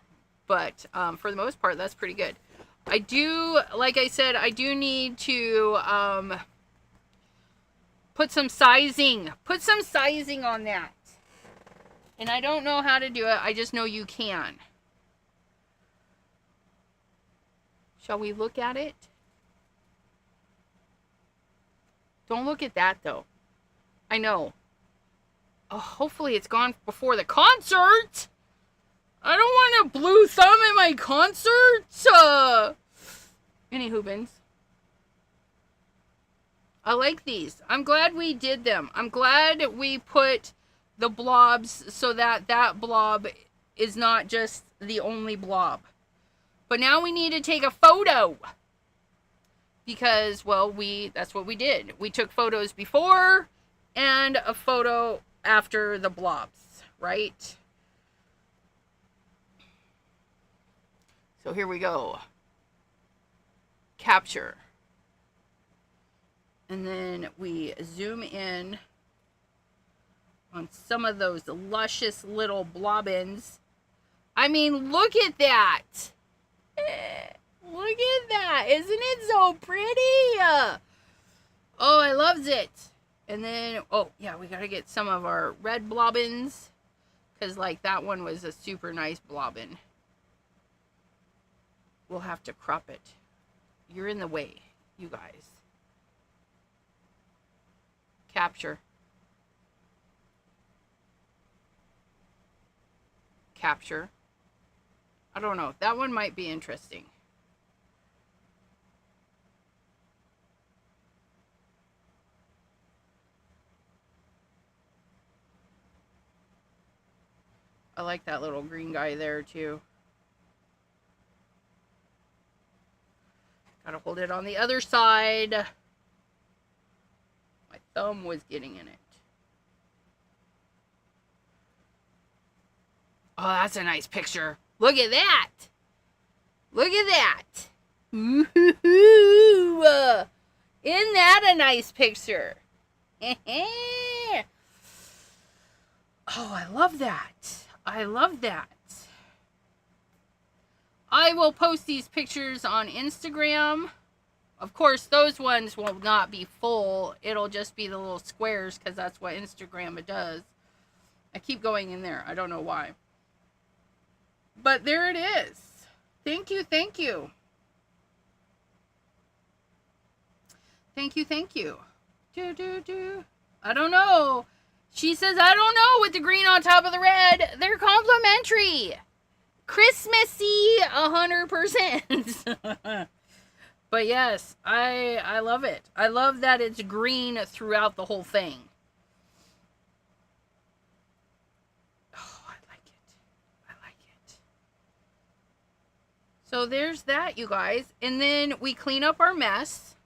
But for the most part, that's pretty good. I do, like I said, I do need to put some sizing. Put some sizing on that. And I don't know how to do it. I just know you can. Shall we look at it? Don't look at that, though. I know. Oh, hopefully it's gone before the concert. I don't want a blue thumb at my concert. Any hoobins. I like these. I'm glad we did them. I'm glad we put the blobs so that that blob is not just the only blob. But now we need to take a photo. Because, well, that's what we did. We took photos before and a photo after the blobs, right? So here we go. Capture. And then we zoom in on some of those luscious little blobbins. I mean, look at that. Look at that. Isn't it so pretty? Oh, I loves it. And then, oh, yeah, we got to get some of our red blobbins. Because, like, that one was a super nice blobbin. We'll have to crop it. You're in the way, you guys. Capture. Capture. I don't know. That one might be interesting. I like that little green guy there too. Gotta hold it on the other side. My thumb was getting in it. Oh, that's a nice picture. Look at that. Look at that. Ooh, isn't that a nice picture? Oh, I love that. I love that. I will post these pictures on Instagram. Of course, those ones will not be full. It'll just be the little squares because that's what Instagram does. I keep going in there. I don't know why. But there it is. Thank you, thank you. Thank you, thank you. I don't know. She says, I don't know with the green on top of the red. They're complimentary. Christmassy 100%. But yes, I love it. I love that it's green throughout the whole thing. Oh, I like it. I like it. So there's that, you guys. And then we clean up our mess.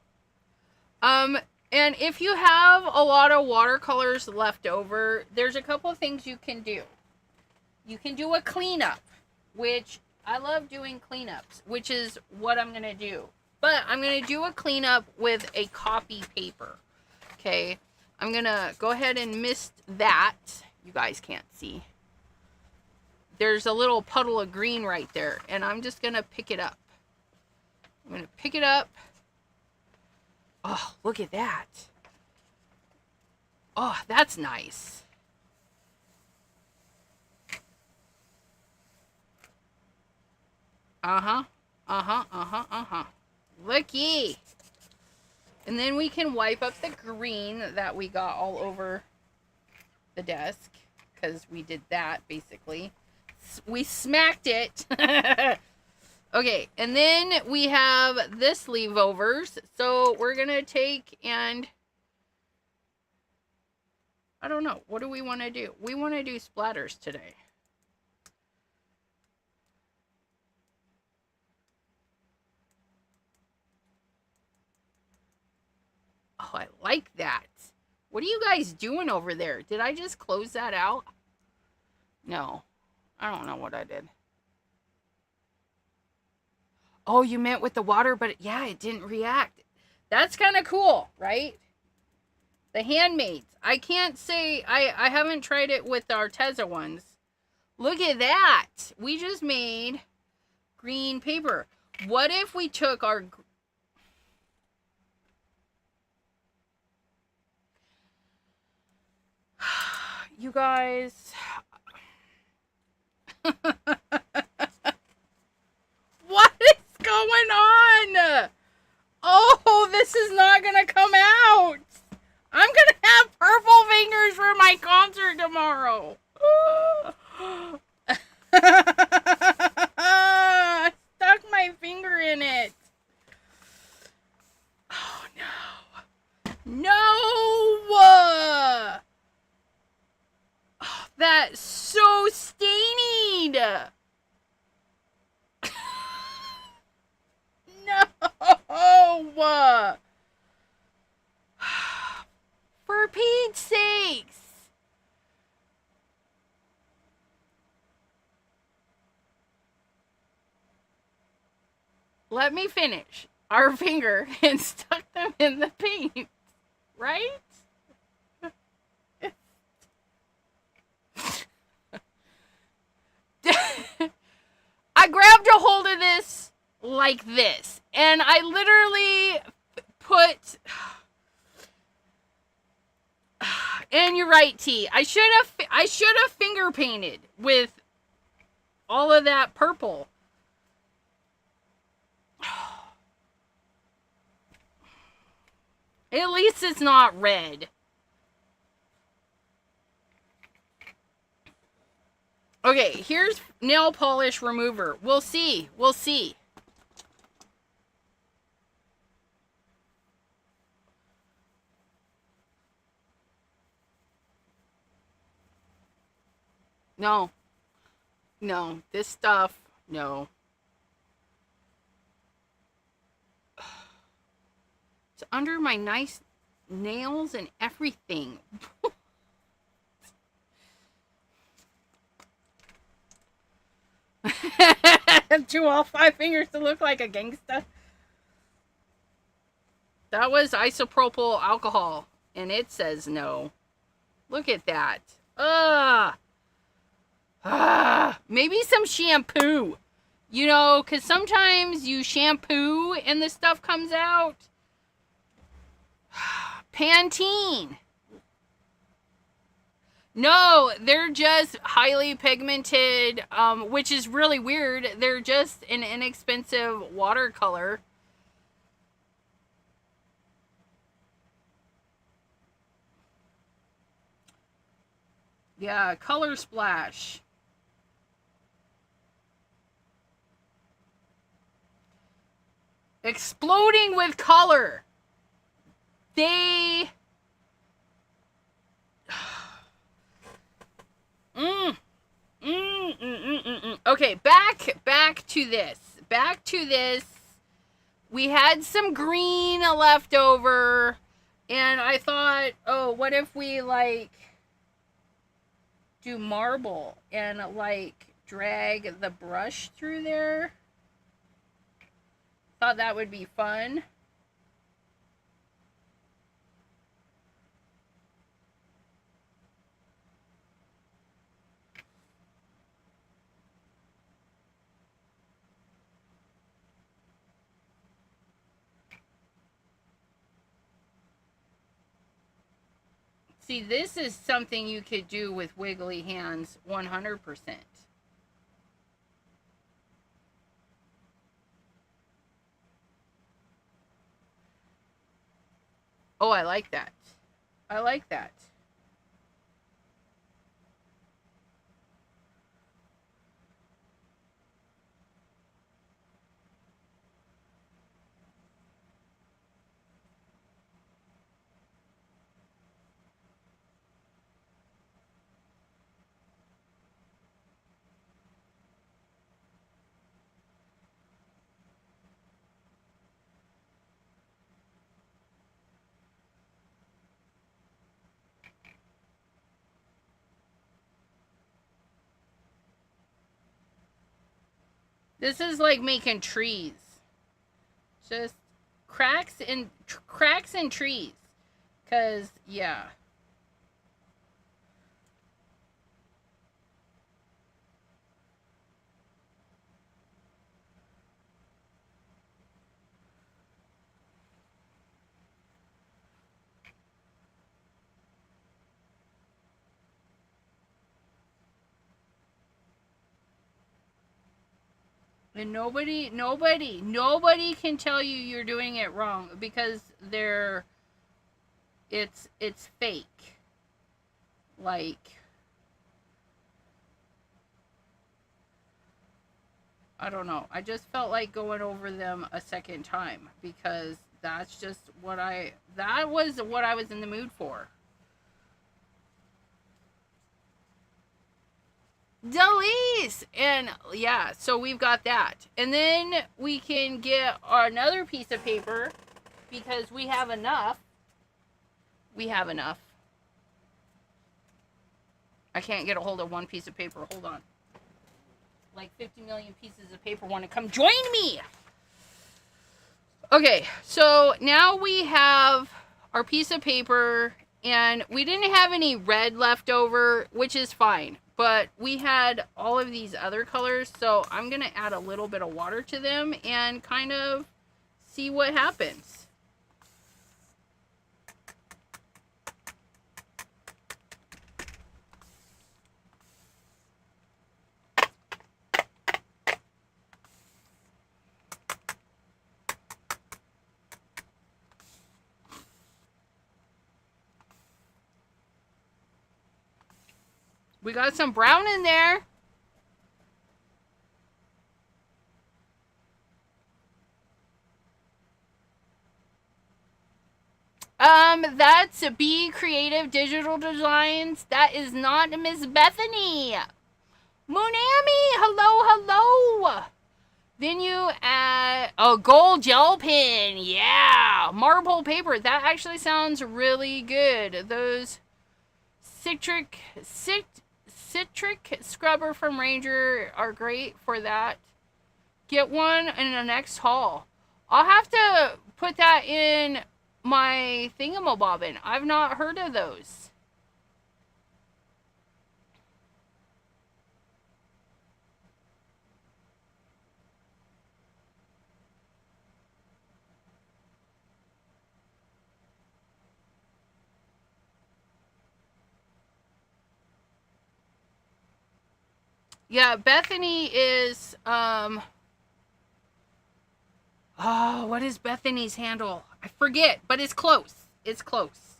And if you have a lot of watercolors left over, there's a couple of things you can do. You can do a cleanup, which I love doing cleanups, which is what I'm going to do. But I'm going to do a cleanup with a copy paper. Okay. I'm going to go ahead and mist that. You guys can't see. There's a little puddle of green right there. And I'm just going to pick it up. I'm going to pick it up. Oh, look at that. Oh, that's nice. Looky. And then we can wipe up the green that we got all over the desk. Because we did that, basically. We smacked it. Okay, and then we have this leavovers. So we're going to take and... I don't know. What do we want to do? We want to do splatters today. Oh, I like that. What are you guys doing over there? Did I just close that out? No. I don't know what I did. Oh, you meant with the water, but yeah, it didn't react. That's kind of cool, right? The handmaids. I can't say, I haven't tried it with the Arteza ones. Look at that. We just made green paper. What if we took our... You guys... What is going on? Oh, this is not going to come out. I'm going to have purple fingers for my concert tomorrow. I stuck my finger in it. Oh no. No! Oh, that's so stained. No! For Pete's sakes! Let me finish. Our finger and stuck them in the paint, right? I grabbed a hold of this like this, and I literally put. And you're right, T. I should have finger painted with all of that purple. At least it's not red. Okay, here's nail polish remover. We'll see. We'll see. No. No. This stuff, no. It's under my nice nails and everything. To all 5 fingers to look like a gangsta. That was isopropyl alcohol, and it says no. Look at that. Maybe some shampoo. You know, because sometimes you shampoo and the stuff comes out. Pantene. No, they're just highly pigmented, which is really weird. They're just an inexpensive watercolor. Yeah, Color Splash. Exploding with color. They... Okay, back to this. Back to this. We had some green left over, and I thought, oh, what if we, like, do marble and, like, drag the brush through there? Thought that would be fun. See, this is something you could do with wiggly hands 100%. Oh, I like that. I like that. This is like making trees. Just cracks in trees. 'Cause yeah. And nobody can tell you you're doing it wrong because it's fake. Like, I don't know. I just felt like going over them a second time because that's just that was what I was in the mood for. Delise! And yeah, so we've got that. And then we can get another piece of paper because we have enough. We have enough. I can't get a hold of one piece of paper. Hold on. Like 50 million pieces of paper want to come join me. Okay, so now we have our piece of paper, and we didn't have any red left over, which is fine. But we had all of these other colors, so I'm going to add a little bit of water to them and kind of see what happens. We got some brown in there. That's Be Creative Digital Designs. That is not Miss Bethany. Moonami, hello, hello. Then you add a gold gel pen. Yeah, marble paper. That actually sounds really good. Those citric scrubber from Ranger are great for that. Get one in the next haul. I'll have to put that in my thingamabobbin. I've not heard of those. Yeah, Bethany is, oh, what is Bethany's handle? I forget, but it's close. It's close.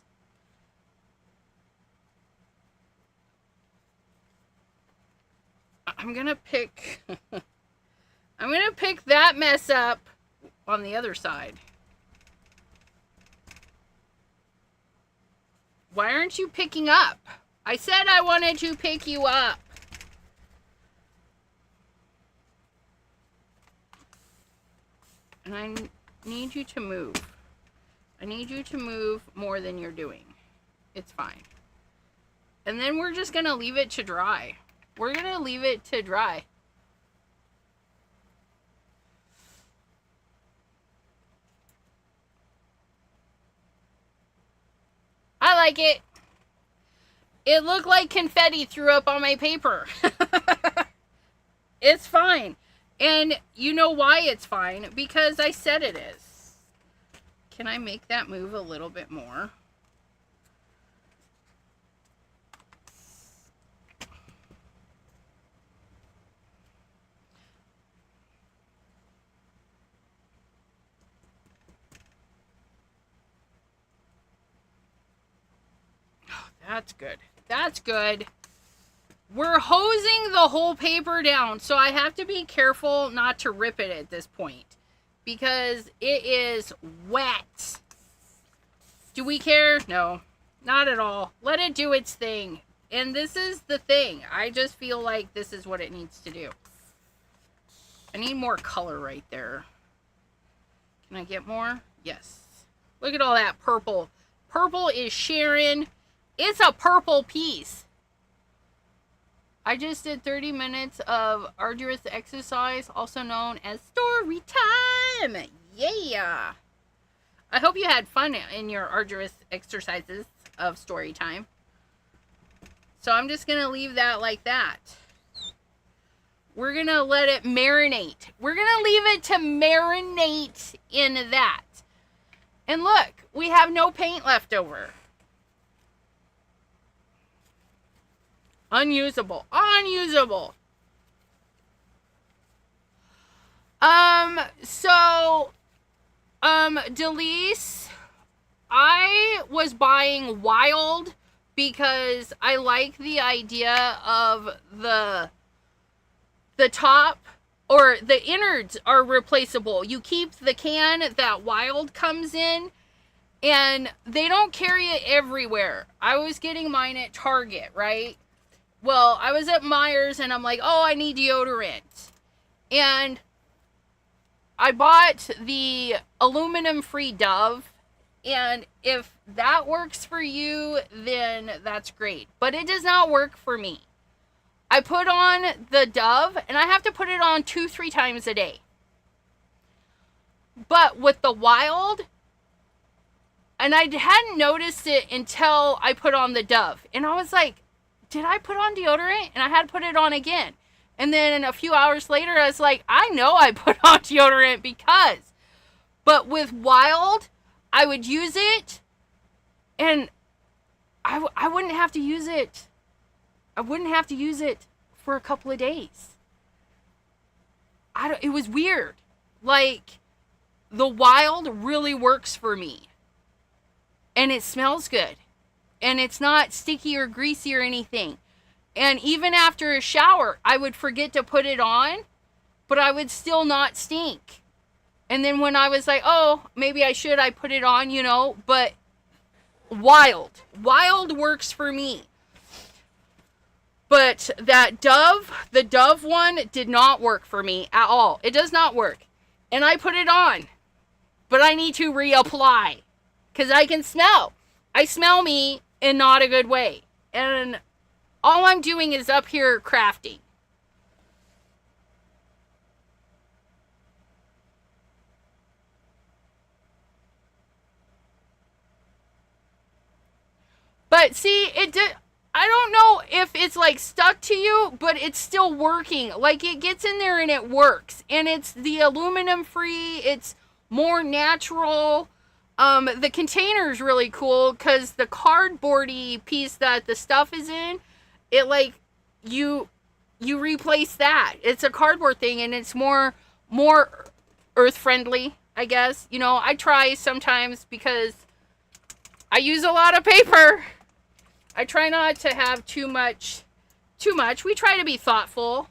I'm gonna pick, I'm gonna pick that mess up on the other side. Why aren't you picking up? I said I wanted to pick you up. And I need you to move. I need you to move more than you're doing. It's fine. And then we're just going to leave it to dry. We're going to leave it to dry. I like it. It looked like confetti threw up on my paper. It's fine. And you know why it's fine? Because I said it is. Can I make that move a little bit more? Oh, that's good. That's good. We're hosing the whole paper down, so I have to be careful not to rip it at this point because it is wet. Do we care? No, not at all. Let it do its thing. And this is the thing. I just feel like this is what it needs to do. I need more color right there. Can I get more? Yes. Look at all that purple. Purple is Sharon. It's a purple piece. I just did 30 minutes of arduous exercise, also known as story time. Yeah. I hope you had fun in your arduous exercises of story time. So I'm just going to leave that like that. We're going to let it marinate. We're going to leave it to marinate in that. And look, we have no paint left over. Unusable. Unusable. Delise, I was buying wild because I like the idea of the top or the innards are replaceable. You keep the can that Wild comes in, and they don't carry it everywhere. I was getting mine at Target, right? Well, I was at Meijer's and I'm like, oh, I need deodorant. And I bought the aluminum-free Dove. And if that works for you, then that's great. But it does not work for me. I put on the Dove, and I have to put it on 2-3 times a day. But with the Wild, and I hadn't noticed it until I put on the Dove. And I was like, did I put on deodorant? And I had to put it on again. And then a few hours later, I was like, I know I put on deodorant because. But with Wild, I would use it, and I wouldn't have to use it. I wouldn't have to use it for a couple of days. It was weird. Like, the Wild really works for me. And it smells good. And it's not sticky or greasy or anything. And even after a shower, I would forget to put it on, but I would still not stink. And then when I was like, oh, maybe I put it on, you know, but Wild works for me. But that Dove, the Dove one did not work for me at all. It does not work. And I put it on, but I need to reapply because I can smell. I smell me in not a good way. And all I'm doing is up here crafting. But see, I don't know if it's like stuck to you, but it's still working. Like, it gets in there and it works. And it's the aluminum free. It's more natural. The container is really cool because the cardboardy piece that the stuff is in, it like, you replace that. It's a cardboard thing, and it's more earth friendly, I guess. You know, I try sometimes because I use a lot of paper. I try not to have too much. We try to be thoughtful.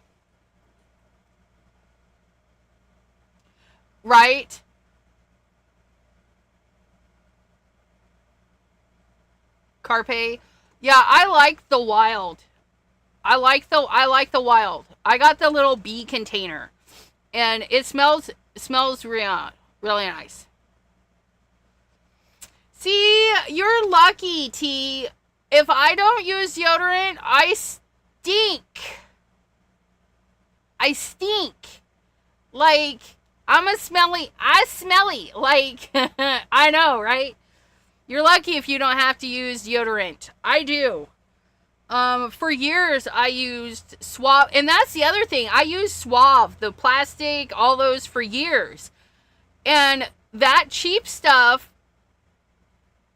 Right? Carpe. Yeah, I like the Wild. I like the Wild. I got the little bee container, and it smells really nice. See, you're lucky, T. If I don't use deodorant, I stink. Like, I smelly. Like, I know, right? You're lucky if you don't have to use deodorant. I do. For years, I used Suave. And that's the other thing. I used Suave, the plastic, all those for years. And that cheap stuff,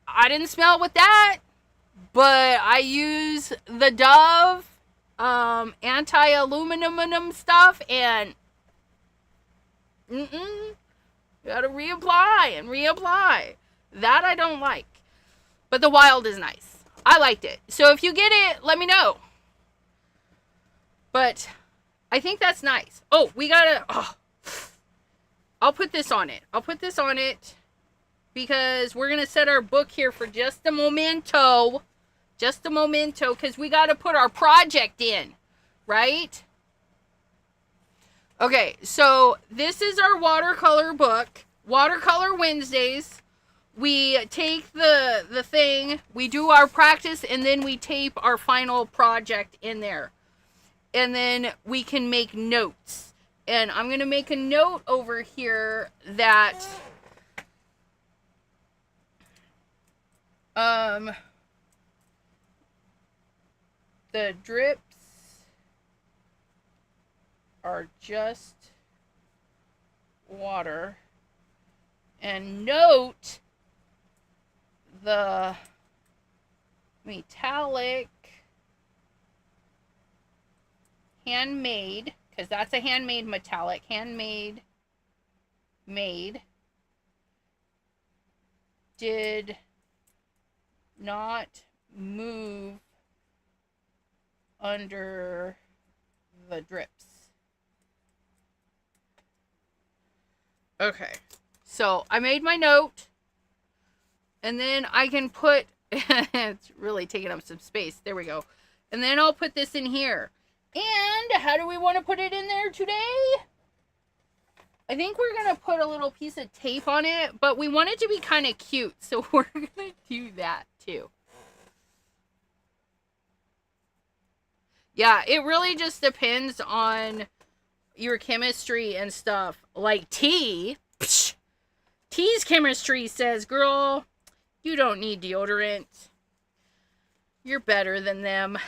I didn't smell with that. But I use the Dove anti-aluminum stuff, and gotta reapply. That I don't like. But the Wild is nice. I liked it. So if you get it, let me know. But I think that's nice. Oh, we gotta... Oh, I'll put this on it. Because we're gonna set our book here for just a momento. Because we got to put our project in, right? Okay, so this is our watercolor book. Watercolor Wednesdays. We take the thing, we do our practice, and then we tape our final project in there. And then we can make notes. And I'm going to make a note over here that... the drips are just water, and note the metallic handmade, because that's a handmade metallic, made did not move under the drips. Okay. So I made my note. And then I can put, it's really taking up some space. There we go. And then I'll put this in here. And how do we want to put it in there today? I think we're going to put a little piece of tape on it, but we want it to be kind of cute. So we're going to do that too. Yeah, it really just depends on your chemistry and stuff. Like T's chemistry says, girl, you don't need deodorant. You're better than them.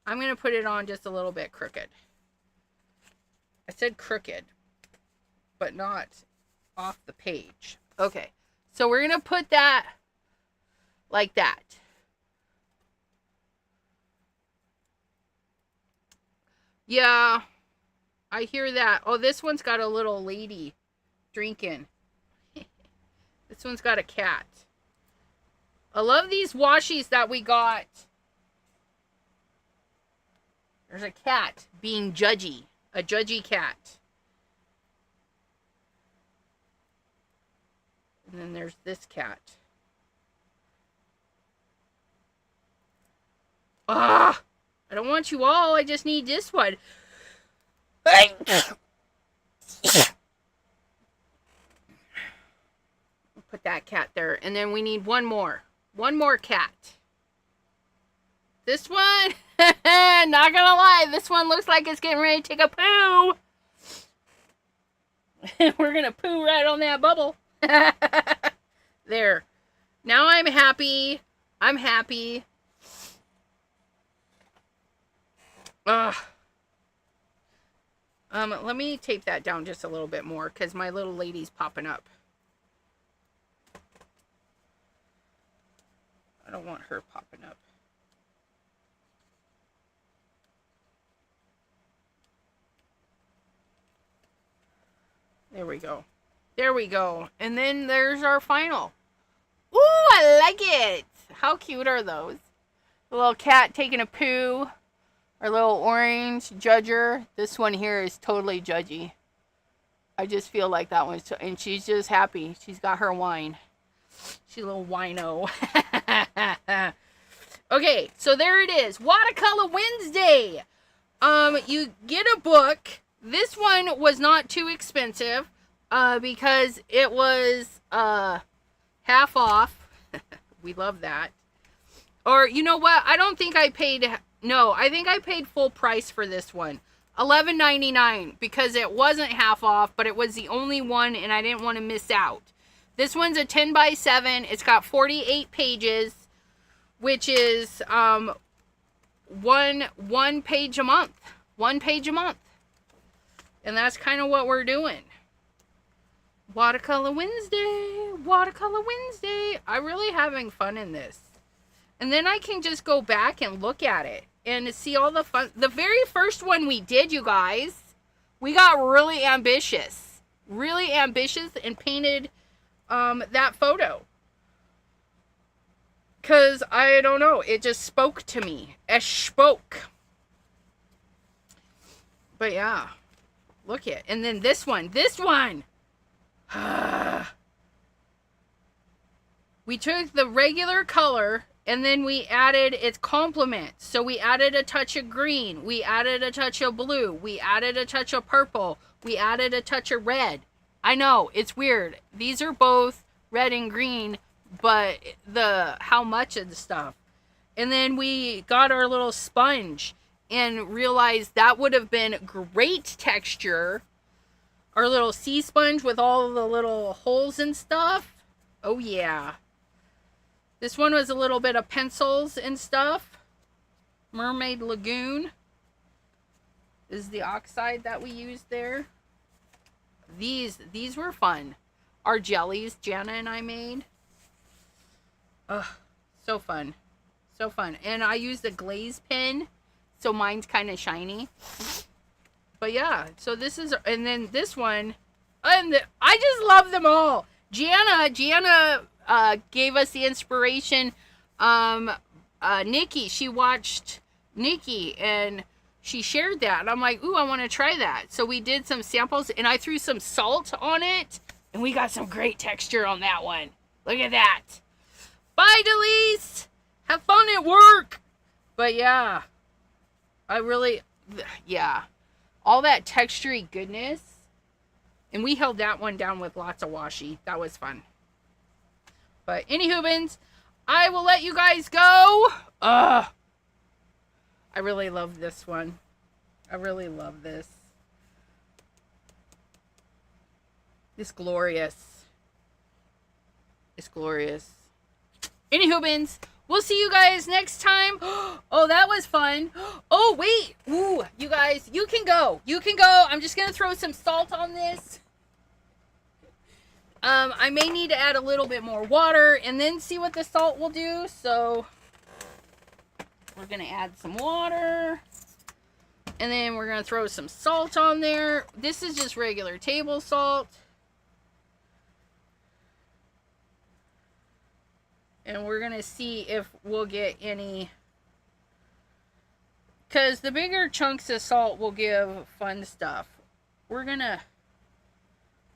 I'm going to put it on just a little bit crooked. I said crooked, but not off the page. Okay, so we're going to put that like that. Yeah, I hear that. Oh, this one's got a little lady drinking. This one's got a cat. I love these washies that we got. There's a cat being judgy. A judgy cat. And then there's this cat. Ah! I don't want you all. I just need this one. Put that cat there. And then we need one more. One more cat. This one, not gonna lie, this one looks like it's getting ready to take a poo. We're gonna poo right on that bubble. There. Now I'm happy. I'm happy. Let me tape that down just a little bit more because my little lady's popping up. I don't want her popping up. There we go. There we go. And then there's our final. Ooh, I like it. How cute are those? The little cat taking a poo. Our little orange judger. This one here is totally judgy. I just feel like that one's... And she's just happy. She's got her wine. She's a little wino. Okay, so there it is. Watercolor Wednesday. You get a book. This one was not too expensive. Because it was half off. We love that. Or, you know what? I don't think I paid... No, I think I paid full price for this one. $11.99 because it wasn't half off, but it was the only one and I didn't want to miss out. This one's a 10x7. It's got 48 pages, which is one page a month. 1 page a month. And that's kind of what we're doing. Watercolor Wednesday. Watercolor Wednesday. I'm really having fun in this. And then I can just go back and look at it and see all the fun. The very first one we did, you guys, we got really ambitious. Really ambitious and painted that photo. Because, I don't know, it just spoke to me. It spoke. But yeah, look it. And then this one. We took the regular color and then we added its complement. So we added a touch of green. We added a touch of blue. We added a touch of purple. We added a touch of red. I know, it's weird. These are both red and green, but how much of the stuff. And then we got our little sponge and realized that would have been great texture. Our little sea sponge with all the little holes and stuff. Oh yeah. This one was a little bit of pencils and stuff. Mermaid Lagoon is the oxide that we used there. These were fun. Our jellies Jana and I made. Ugh, so fun. So fun. And I used a glaze pen, so mine's kind of shiny. But yeah, so this is, and then this one, and I just love them all. Jana gave us the inspiration. Nikki, she watched Nikki and she shared that. And I'm like, ooh, I want to try that. So we did some samples and I threw some salt on it. And we got some great texture on that one. Look at that. Bye, Delise. Have fun at work. But yeah, yeah. All that textury goodness. And we held that one down with lots of washi. That was fun. But anywho, I will let you guys go. I really love this one. I really love this. It's glorious. It's glorious. Anywho, we'll see you guys next time. Oh, that was fun. Oh, wait. Ooh, you guys, you can go. You can go. I'm just going to throw some salt on this. I may need to add a little bit more water and then see what the salt will do. So we're going to add some water. And then we're going to throw some salt on there. This is just regular table salt. And we're going to see if we'll get any. Because the bigger chunks of salt will give fun stuff. We're going to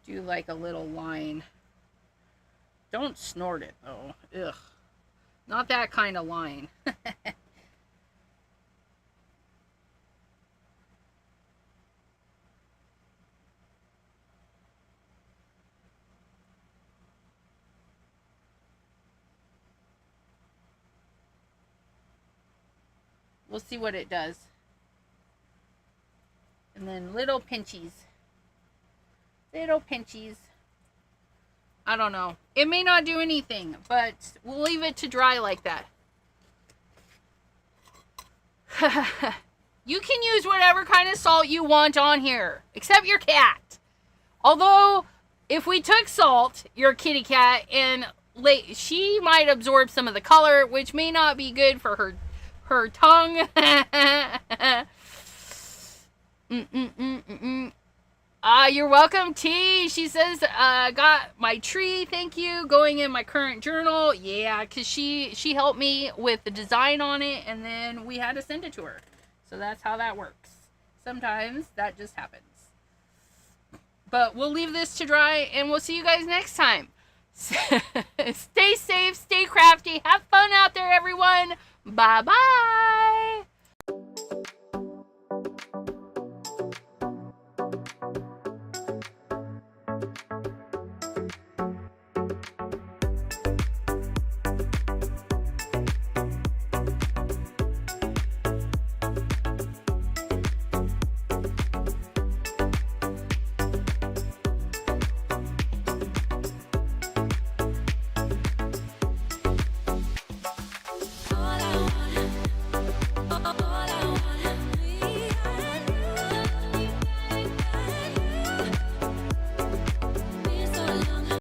do like a little line. Don't snort it though. Ugh. Not that kind of line. We'll see what it does. And then little pinchies. Little pinchies. I don't know. It may not do anything, but we'll leave it to dry like that. You can use whatever kind of salt you want on here, except your cat. Although, if we took salt, your kitty cat, and she might absorb some of the color, which may not be good for her tongue. You're welcome, T. She says, got my tree, thank you, going in my current journal. Yeah, because she helped me with the design on it, and then we had to send it to her. So that's how that works. Sometimes that just happens. But we'll leave this to dry, and we'll see you guys next time. Stay safe, stay crafty, have fun out there, everyone. Bye-bye.